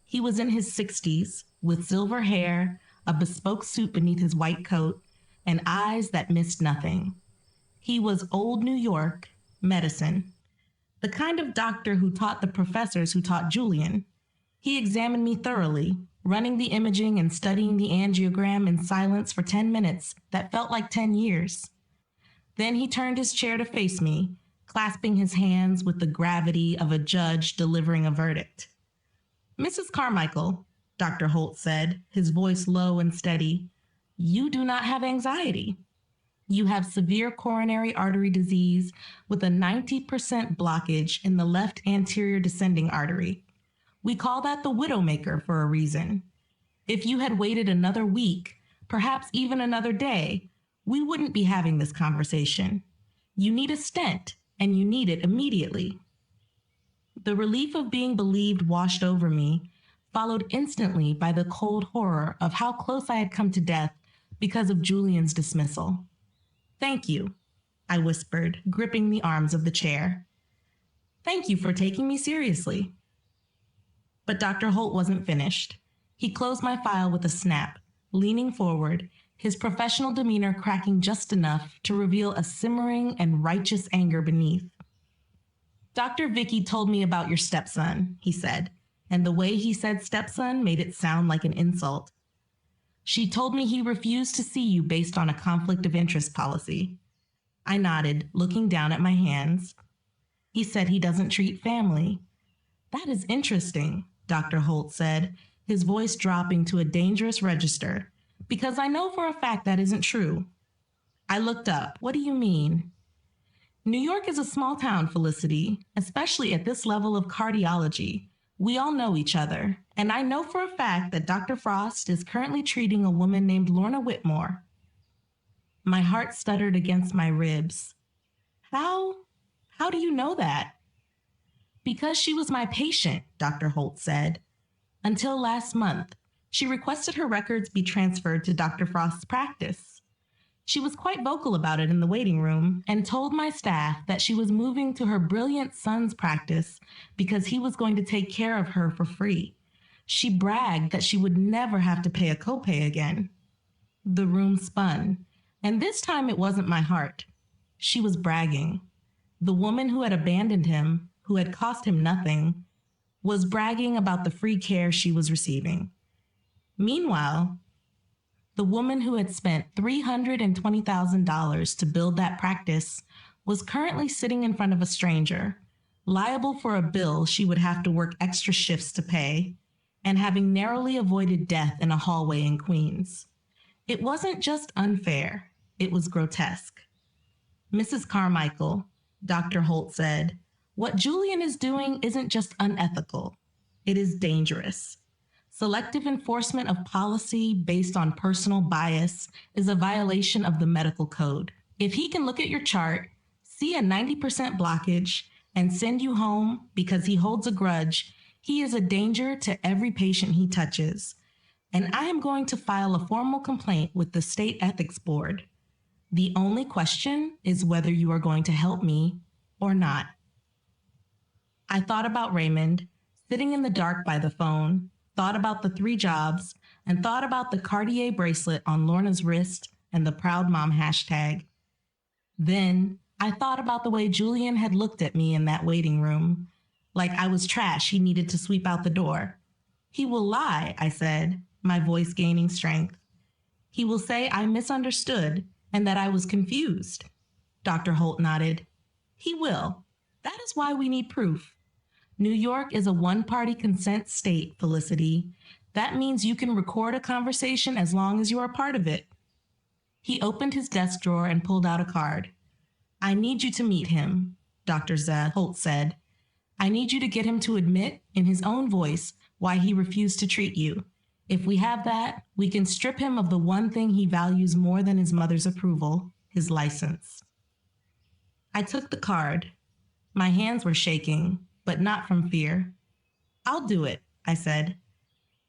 He was in his 60s, with silver hair, a bespoke suit beneath his white coat, and eyes that missed nothing. He was old New York medicine, the kind of doctor who taught the professors who taught Julian. He examined me thoroughly, running the imaging and studying the angiogram in silence for 10 minutes that felt like 10 years. Then he turned his chair to face me, clasping his hands with the gravity of a judge delivering a verdict. "Mrs. Carmichael," Dr. Holt said, his voice low and steady, "you do not have anxiety. You have severe coronary artery disease with a 90% blockage in the left anterior descending artery. We call that the widowmaker for a reason. If you had waited another week, perhaps even another day, we wouldn't be having this conversation. You need a stent, and you need it immediately." The relief of being believed washed over me, followed instantly by the cold horror of how close I had come to death because of Julian's dismissal. "Thank you," I whispered, gripping the arms of the chair. "Thank you for taking me seriously." But Dr. Holt wasn't finished. He closed my file with a snap, leaning forward, his professional demeanor cracking just enough to reveal a simmering and righteous anger beneath. "Dr. Vicky told me about your stepson," he said, and the way he said stepson made it sound like an insult. "She told me he refused to see you based on a conflict of interest policy." I nodded, looking down at my hands. "He said he doesn't treat family." "That is interesting," Dr. Holt said, his voice dropping to a dangerous register, "because I know for a fact that isn't true." I looked up. "What do you mean?" "New York is a small town, Felicity, especially at this level of cardiology. We all know each other, and I know for a fact that Dr. Frost is currently treating a woman named Lorna Whitmore." My heart stuttered against my ribs. How do you know that?" "Because she was my patient," Dr. Holt said. "Until last month, she requested her records be transferred to Dr. Frost's practice. She was quite vocal about it in the waiting room and told my staff that she was moving to her brilliant son's practice because he was going to take care of her for free. She bragged that she would never have to pay a copay again." The room spun, and this time it wasn't my heart. She was bragging. The woman who had abandoned him, who had cost him nothing, was bragging about the free care she was receiving. Meanwhile, the woman who had spent $320,000 to build that practice was currently sitting in front of a stranger, liable for a bill she would have to work extra shifts to pay, and having narrowly avoided death in a hallway in Queens. It wasn't just unfair, it was grotesque. "Mrs. Carmichael," Dr. Holt said, "what Julian is doing isn't just unethical, it is dangerous. Selective enforcement of policy based on personal bias is a violation of the medical code. If he can look at your chart, see a 90% blockage, and send you home because he holds a grudge, he is a danger to every patient he touches. And I am going to file a formal complaint with the State Ethics Board. The only question is whether you are going to help me or not." I thought about Raymond, sitting in the dark by the phone, thought about the 3 jobs, and thought about the Cartier bracelet on Lorna's wrist and the Proud Mom hashtag. Then I thought about the way Julian had looked at me in that waiting room, like I was trash he needed to sweep out the door. "He will lie," I said, my voice gaining strength. "He will say I misunderstood and that I was confused." Dr. Holt nodded. "He will. That is why we need proof. New York is a one-party consent state, Felicity. That means you can record a conversation as long as you are part of it. He opened his desk drawer and pulled out a card. I need you to meet him, Dr. Holt said. I need you to get him to admit, in his own voice, why he refused to treat you. If we have that, we can strip him of the one thing he values more than his mother's approval, his license. I took the card. My hands were shaking, but not from fear. I'll do it, I said.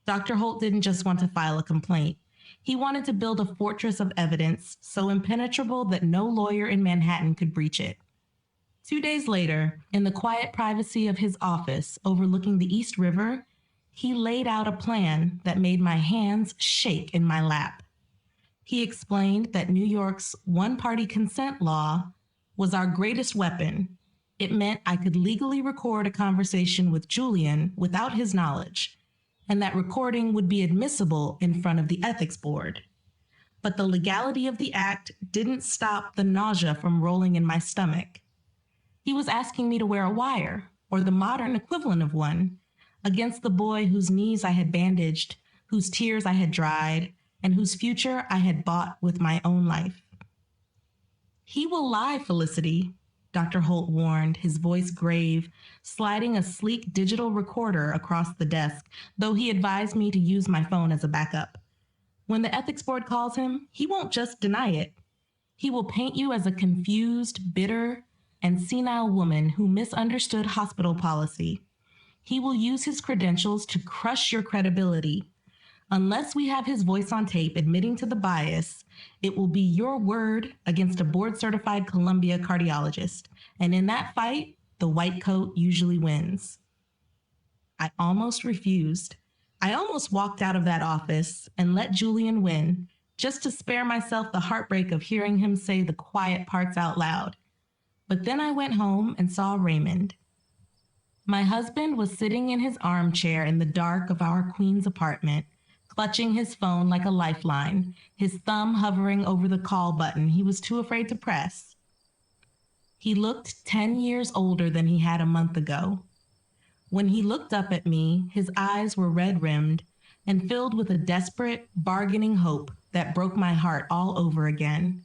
Dr. Holt didn't just want to file a complaint. He wanted to build a fortress of evidence so impenetrable that no lawyer in Manhattan could breach it. 2 days later, in the quiet privacy of his office overlooking the East River, he laid out a plan that made my hands shake in my lap. He explained that New York's one-party consent law was our greatest weapon. It meant I could legally record a conversation with Julian without his knowledge, and that recording would be admissible in front of the ethics board. But the legality of the act didn't stop the nausea from rolling in my stomach. He was asking me to wear a wire, or the modern equivalent of one, against the boy whose knees I had bandaged, whose tears I had dried, and whose future I had bought with my own life. He will lie, Felicity, Dr. Holt warned, his voice grave, sliding a sleek digital recorder across the desk, though he advised me to use my phone as a backup. When the ethics board calls him, he won't just deny it. He will paint you as a confused, bitter, and senile woman who misunderstood hospital policy. He will use his credentials to crush your credibility. Unless we have his voice on tape admitting to the bias, it will be your word against a board-certified Columbia cardiologist. And in that fight, the white coat usually wins. I almost refused. I almost walked out of that office and let Julian win, just to spare myself the heartbreak of hearing him say the quiet parts out loud. But then I went home and saw Raymond. My husband was sitting in his armchair in the dark of our Queens apartment, clutching his phone like a lifeline, his thumb hovering over the call button he was too afraid to press. He looked 10 years older than he had a month ago. When he looked up at me, his eyes were red-rimmed and filled with a desperate, bargaining hope that broke my heart all over again.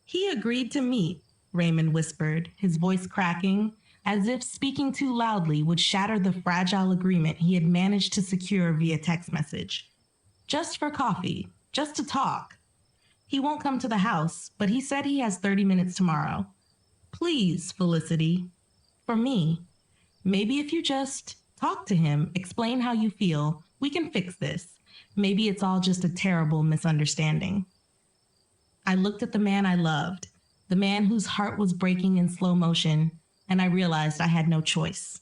He agreed to meet, Raymond whispered, his voice cracking, as if speaking too loudly would shatter the fragile agreement he had managed to secure via text message. Just for coffee, just to talk. He won't come to the house, but he said he has 30 minutes tomorrow. Please, Felicity. For me. Maybe if you just talk to him, explain how you feel, we can fix this. Maybe it's all just a terrible misunderstanding. I looked at the man I loved, the man whose heart was breaking in slow motion, and I realized I had no choice.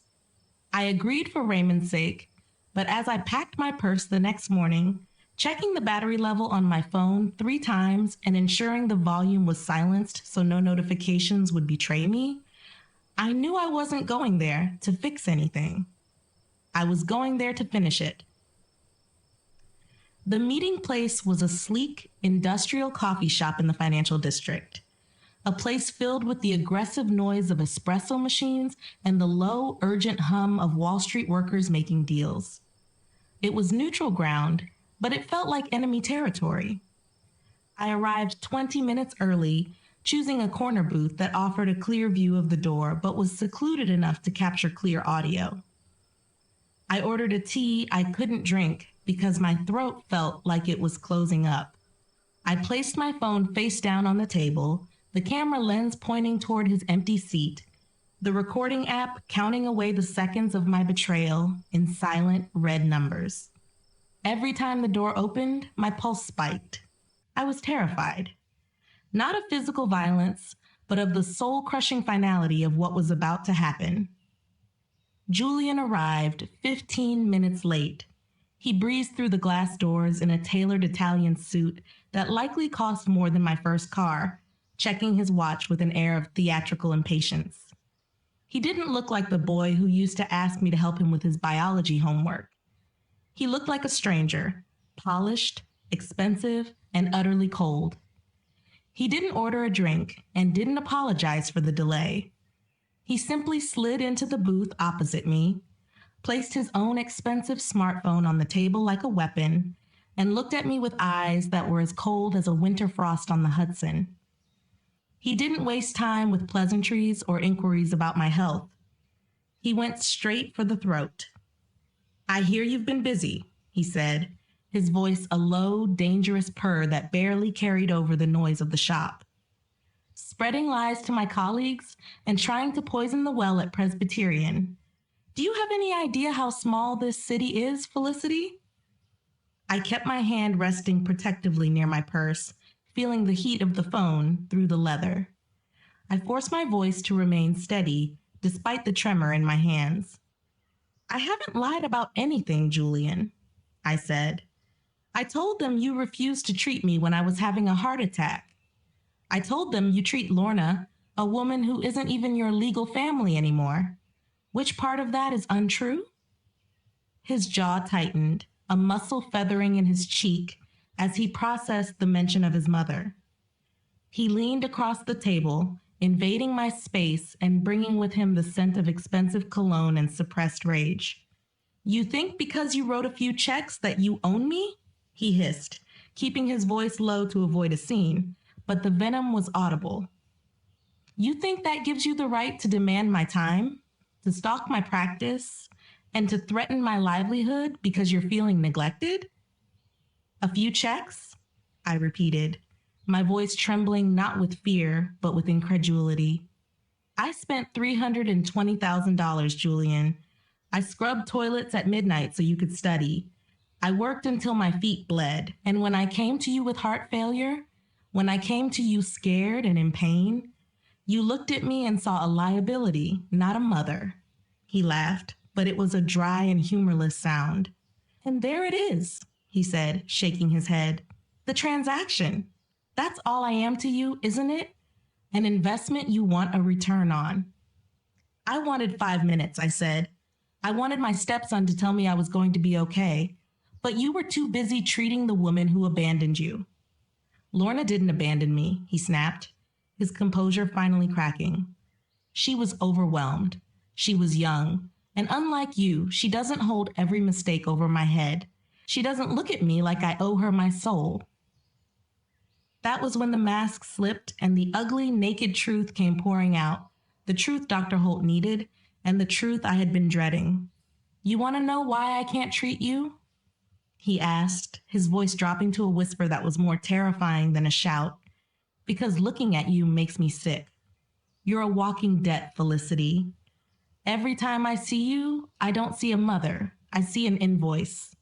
I agreed for Raymond's sake, but as I packed my purse the next morning, checking the battery level on my phone 3 times and ensuring the volume was silenced so no notifications would betray me, I knew I wasn't going there to fix anything. I was going there to finish it. The meeting place was a sleek, industrial coffee shop in the financial district, a place filled with the aggressive noise of espresso machines and the low, urgent hum of Wall Street workers making deals. It was neutral ground, but it felt like enemy territory. I arrived 20 minutes early, choosing a corner booth that offered a clear view of the door but was secluded enough to capture clear audio. I ordered a tea I couldn't drink because my throat felt like it was closing up. I placed my phone face down on the table, the camera lens pointing toward his empty seat, the recording app counting away the seconds of my betrayal in silent red numbers. Every time the door opened, my pulse spiked. I was terrified. Not of physical violence, but of the soul-crushing finality of what was about to happen. Julian arrived 15 minutes late. He breezed through the glass doors in a tailored Italian suit that likely cost more than my first car, checking his watch with an air of theatrical impatience. He didn't look like the boy who used to ask me to help him with his biology homework. He looked like a stranger, polished, expensive, and utterly cold. He didn't order a drink and didn't apologize for the delay. He simply slid into the booth opposite me, placed his own expensive smartphone on the table like a weapon, and looked at me with eyes that were as cold as a winter frost on the Hudson. He didn't waste time with pleasantries or inquiries about my health. He went straight for the throat. "I hear you've been busy," he said, his voice a low, dangerous purr that barely carried over the noise of the shop. "Spreading lies to my colleagues and trying to poison the well at Presbyterian. Do you have any idea how small this city is, Felicity?" I kept my hand resting protectively near my purse, feeling the heat of the phone through the leather. I forced my voice to remain steady, despite the tremor in my hands. "I haven't lied about anything, Julian," I said. "I told them you refused to treat me when I was having a heart attack. I told them you treat Lorna, a woman who isn't even your legal family anymore. Which part of that is untrue?" His jaw tightened, a muscle feathering in his cheek as he processed the mention of his mother. He leaned across the table, invading my space and bringing with him the scent of expensive cologne and suppressed rage. "You think because you wrote a few checks that you own me?" he hissed, keeping his voice low to avoid a scene, but the venom was audible. "You think that gives you the right to demand my time, to stalk my practice, and to threaten my livelihood because you're feeling neglected?" "A few checks?" I repeated, my voice trembling not with fear, but with incredulity. "I spent $320,000, Julian. I scrubbed toilets at midnight so you could study. I worked until my feet bled, and when I came to you with heart failure, when I came to you scared and in pain, you looked at me and saw a liability, not a mother." He laughed, but it was a dry and humorless sound. "And there it is," he said, shaking his head. "The transaction. That's all I am to you, isn't it? An investment you want a return on." "I wanted 5 minutes," I said. "I wanted my stepson to tell me I was going to be okay, but you were too busy treating the woman who abandoned you." "Lorna didn't abandon me," he snapped, his composure finally cracking. "She was overwhelmed. She was young, and unlike you, she doesn't hold every mistake over my head. She doesn't look at me like I owe her my soul." That was when the mask slipped and the ugly, naked truth came pouring out, the truth Dr. Holt needed, and the truth I had been dreading. "You want to know why I can't treat you?" he asked, his voice dropping to a whisper that was more terrifying than a shout. "Because looking at you makes me sick. You're a walking debt, Felicity. Every time I see you, I don't see a mother. I see an invoice.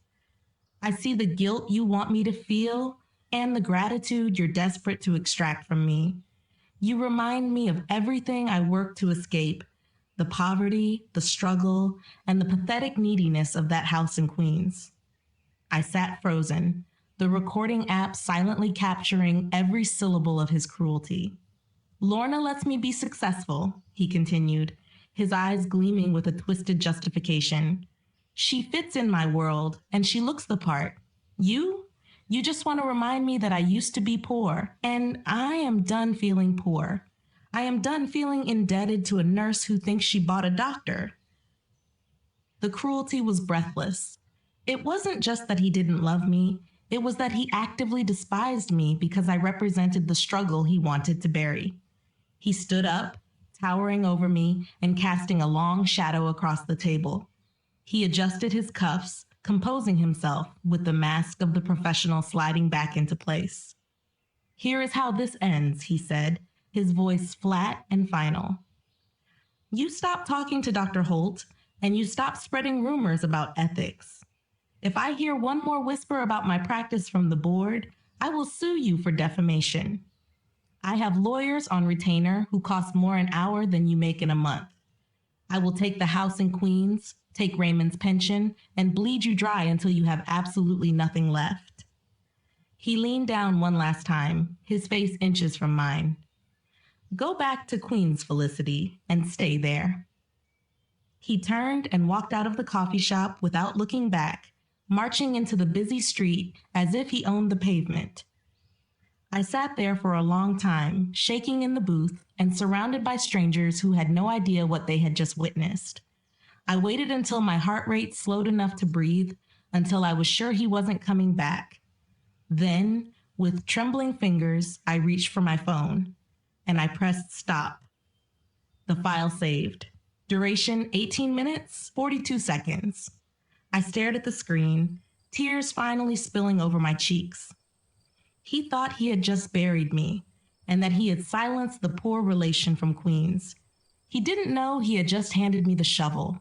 I see the guilt you want me to feel and the gratitude you're desperate to extract from me. You remind me of everything I worked to escape, the poverty, the struggle, and the pathetic neediness of that house in Queens." I sat frozen, the recording app silently capturing every syllable of his cruelty. "Lorna lets me be successful," he continued, his eyes gleaming with a twisted justification. "She fits in my world, and she looks the part. You just want to remind me that I used to be poor, and I am done feeling poor. I am done feeling indebted to a nurse who thinks she bought a doctor." The cruelty was breathless. It wasn't just that he didn't love me, it was that he actively despised me because I represented the struggle he wanted to bury. He stood up, towering over me and casting a long shadow across the table. He adjusted his cuffs, composing himself with the mask of the professional sliding back into place. "Here is how this ends," he said, his voice flat and final. "You stop talking to Dr. Holt, and you stop spreading rumors about ethics. If I hear one more whisper about my practice from the board, I will sue you for defamation. I have lawyers on retainer who cost more an hour than you make in a month. I will take the house in Queens, take Raymond's pension, and bleed you dry until you have absolutely nothing left." He leaned down one last time, his face inches from mine. "Go back to Queens, Felicity, and stay there." He turned and walked out of the coffee shop without looking back, marching into the busy street as if he owned the pavement. I sat there for a long time, shaking in the booth and surrounded by strangers who had no idea what they had just witnessed. I waited until my heart rate slowed enough to breathe, until I was sure he wasn't coming back. Then, with trembling fingers, I reached for my phone and I pressed stop. The file saved. Duration 18 minutes, 42 seconds. I stared at the screen, tears finally spilling over my cheeks. He thought he had just buried me and that he had silenced the poor relation from Queens. He didn't know he had just handed me the shovel.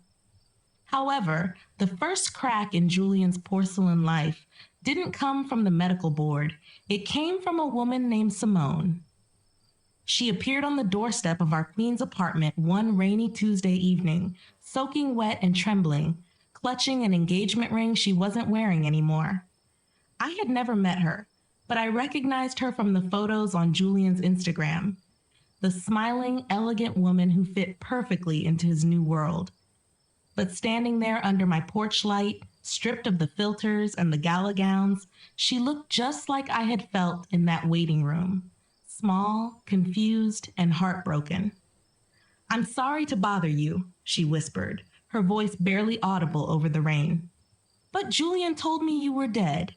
However, the first crack in Julian's porcelain life didn't come from the medical board. It came from a woman named Simone. She appeared on the doorstep of our Queens apartment one rainy Tuesday evening, soaking wet and trembling, clutching an engagement ring she wasn't wearing anymore. I had never met her, but I recognized her from the photos on Julian's Instagram. The smiling, elegant woman who fit perfectly into his new world. But standing there under my porch light, stripped of the filters and the gala gowns, she looked just like I had felt in that waiting room. Small, confused, and heartbroken. "I'm sorry to bother you," she whispered, her voice barely audible over the rain. "But Julian told me you were dead.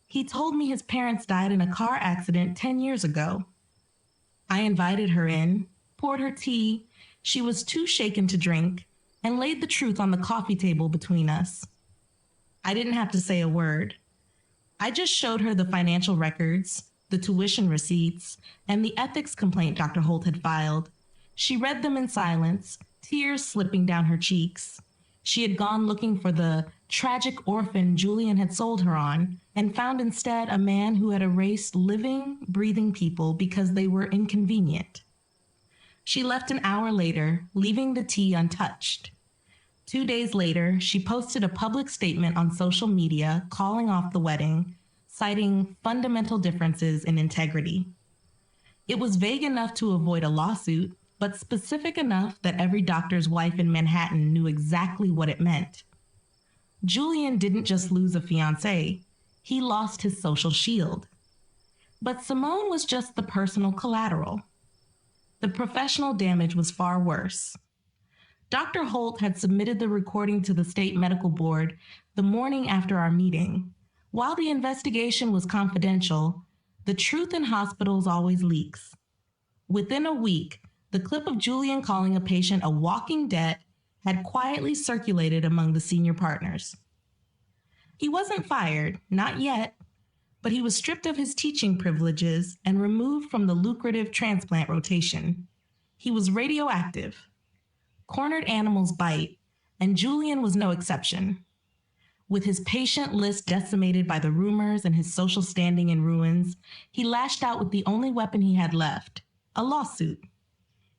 He told me his parents died in a car accident 10 years ago." I invited her in, poured her tea. She was too shaken to drink, and laid the truth on the coffee table between us. I didn't have to say a word. I just showed her the financial records, the tuition receipts, and the ethics complaint Dr. Holt had filed. She read them in silence, tears slipping down her cheeks. She had gone looking for the tragic orphan Julian had sold her on, and found instead a man who had erased living, breathing people because they were inconvenient. She left an hour later, leaving the tea untouched. 2 days later, she posted a public statement on social media calling off the wedding, citing fundamental differences in integrity. It was vague enough to avoid a lawsuit, but specific enough that every doctor's wife in Manhattan knew exactly what it meant. Julian didn't just lose a fiancé, he lost his social shield. But Simone was just the personal collateral. The professional damage was far worse. Dr. Holt had submitted the recording to the state medical board the morning after our meeting. While the investigation was confidential, the truth in hospitals always leaks. Within a week, the clip of Julian calling a patient a walking debt had quietly circulated among the senior partners. He wasn't fired, not yet, but he was stripped of his teaching privileges and removed from the lucrative transplant rotation. He was radioactive. Cornered animals bite, and Julian was no exception. With his patient list decimated by the rumors and his social standing in ruins, he lashed out with the only weapon he had left, a lawsuit.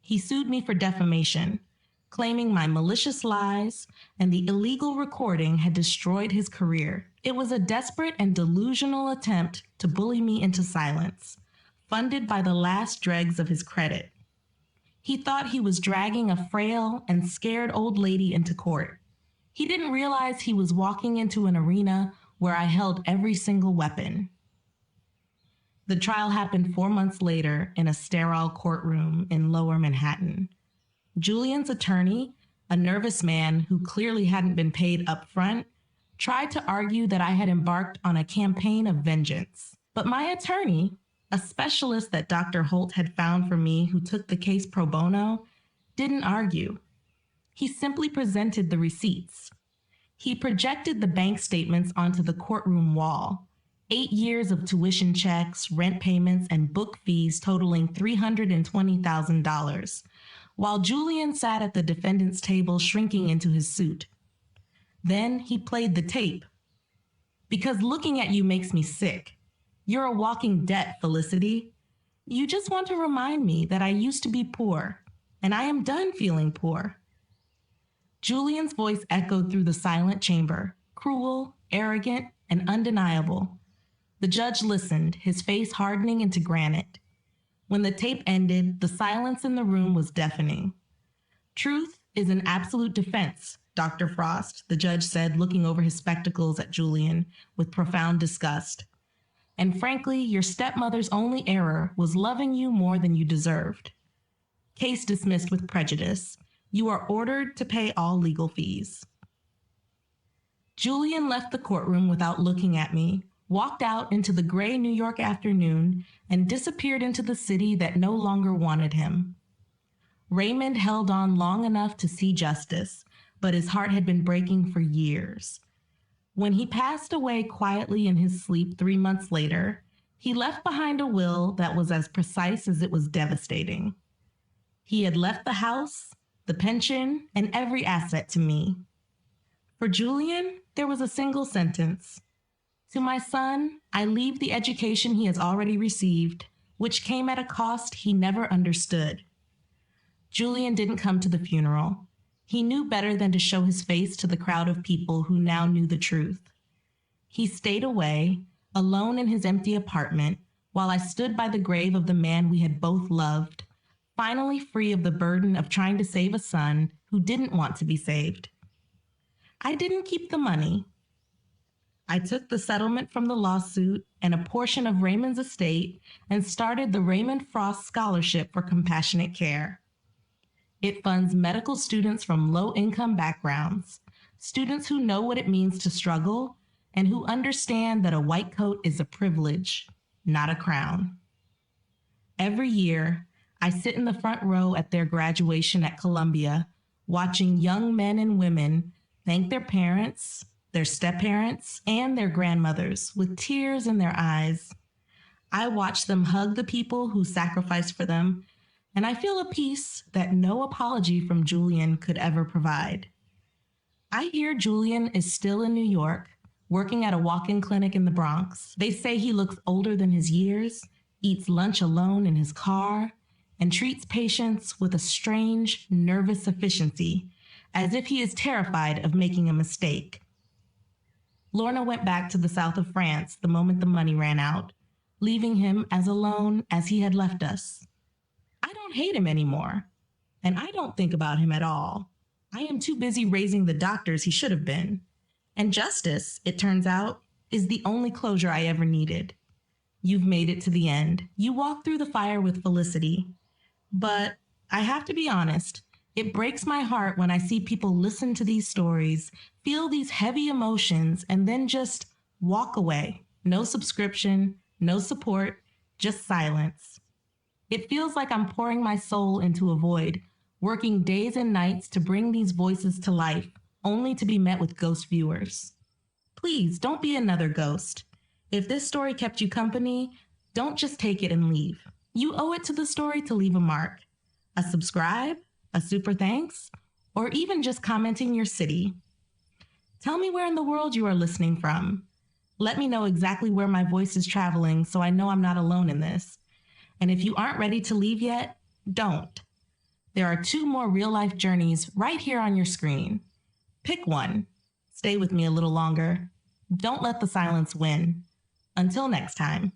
He sued me for defamation, claiming my malicious lies and the illegal recording had destroyed his career. It was a desperate and delusional attempt to bully me into silence, funded by the last dregs of his credit. He thought he was dragging a frail and scared old lady into court. He didn't realize he was walking into an arena where I held every single weapon. The trial happened 4 months later in a sterile courtroom in Lower Manhattan. Julian's attorney, a nervous man who clearly hadn't been paid up front, tried to argue that I had embarked on a campaign of vengeance. But my attorney, a specialist that Dr. Holt had found for me who took the case pro bono, didn't argue. He simply presented the receipts. He projected the bank statements onto the courtroom wall. 8 years of tuition checks, rent payments, and book fees totaling $320,000, while Julian sat at the defendant's table shrinking into his suit. Then he played the tape. "Because looking at you makes me sick. You're a walking debt, Felicity. You just want to remind me that I used to be poor, and I am done feeling poor." Julian's voice echoed through the silent chamber, cruel, arrogant, and undeniable. The judge listened, his face hardening into granite. When the tape ended, the silence in the room was deafening. "Truth is an absolute defense, Dr. Frost," the judge said, looking over his spectacles at Julian with profound disgust. And frankly, your stepmother's only error was loving you more than you deserved. Case dismissed with prejudice. You are ordered to pay all legal fees. Julian left the courtroom without looking at me, walked out into the gray New York afternoon, and disappeared into the city that no longer wanted him. Raymond held on long enough to see justice, but his heart had been breaking for years. When he passed away quietly in his sleep 3 months later, he left behind a will that was as precise as it was devastating. He had left the house, the pension, and every asset to me. For Julian, there was a single sentence. To my son, I leave the education he has already received, which came at a cost he never understood. Julian didn't come to the funeral. He knew better than to show his face to the crowd of people who now knew the truth. He stayed away, alone in his empty apartment, while I stood by the grave of the man we had both loved, finally free of the burden of trying to save a son who didn't want to be saved. I didn't keep the money. I took the settlement from the lawsuit and a portion of Raymond's estate and started the Raymond Frost Scholarship for Compassionate Care. It funds medical students from low-income backgrounds, students who know what it means to struggle and who understand that a white coat is a privilege, not a crown. Every year, I sit in the front row at their graduation at Columbia, watching young men and women thank their parents, their step-parents, and their grandmothers with tears in their eyes. I watch them hug the people who sacrificed for them, and I feel a peace that no apology from Julian could ever provide. I hear Julian is still in New York, working at a walk-in clinic in the Bronx. They say he looks older than his years, eats lunch alone in his car, and treats patients with a strange, nervous efficiency, as if he is terrified of making a mistake. Lorna went back to the south of France the moment the money ran out, leaving him as alone as he had left us. I don't hate him anymore, and I don't think about him at all. I am too busy raising the doctors he should have been. And justice, it turns out, is the only closure I ever needed. You've made it to the end. You walked through the fire with felicity. But I have to be honest, it breaks my heart when I see people listen to these stories, feel these heavy emotions, and then just walk away. No subscription, no support, just silence. It feels like I'm pouring my soul into a void, working days and nights to bring these voices to life, only to be met with ghost viewers. Please don't be another ghost. If this story kept you company, don't just take it and leave. You owe it to the story to leave a mark. A subscribe, a super thanks, or even just commenting your city. Tell me where in the world you are listening from. Let me know exactly where my voice is traveling so I know I'm not alone in this. And if you aren't ready to leave yet, don't. There are 2 more real-life journeys right here on your screen. Pick one. Stay with me a little longer. Don't let the silence win. Until next time.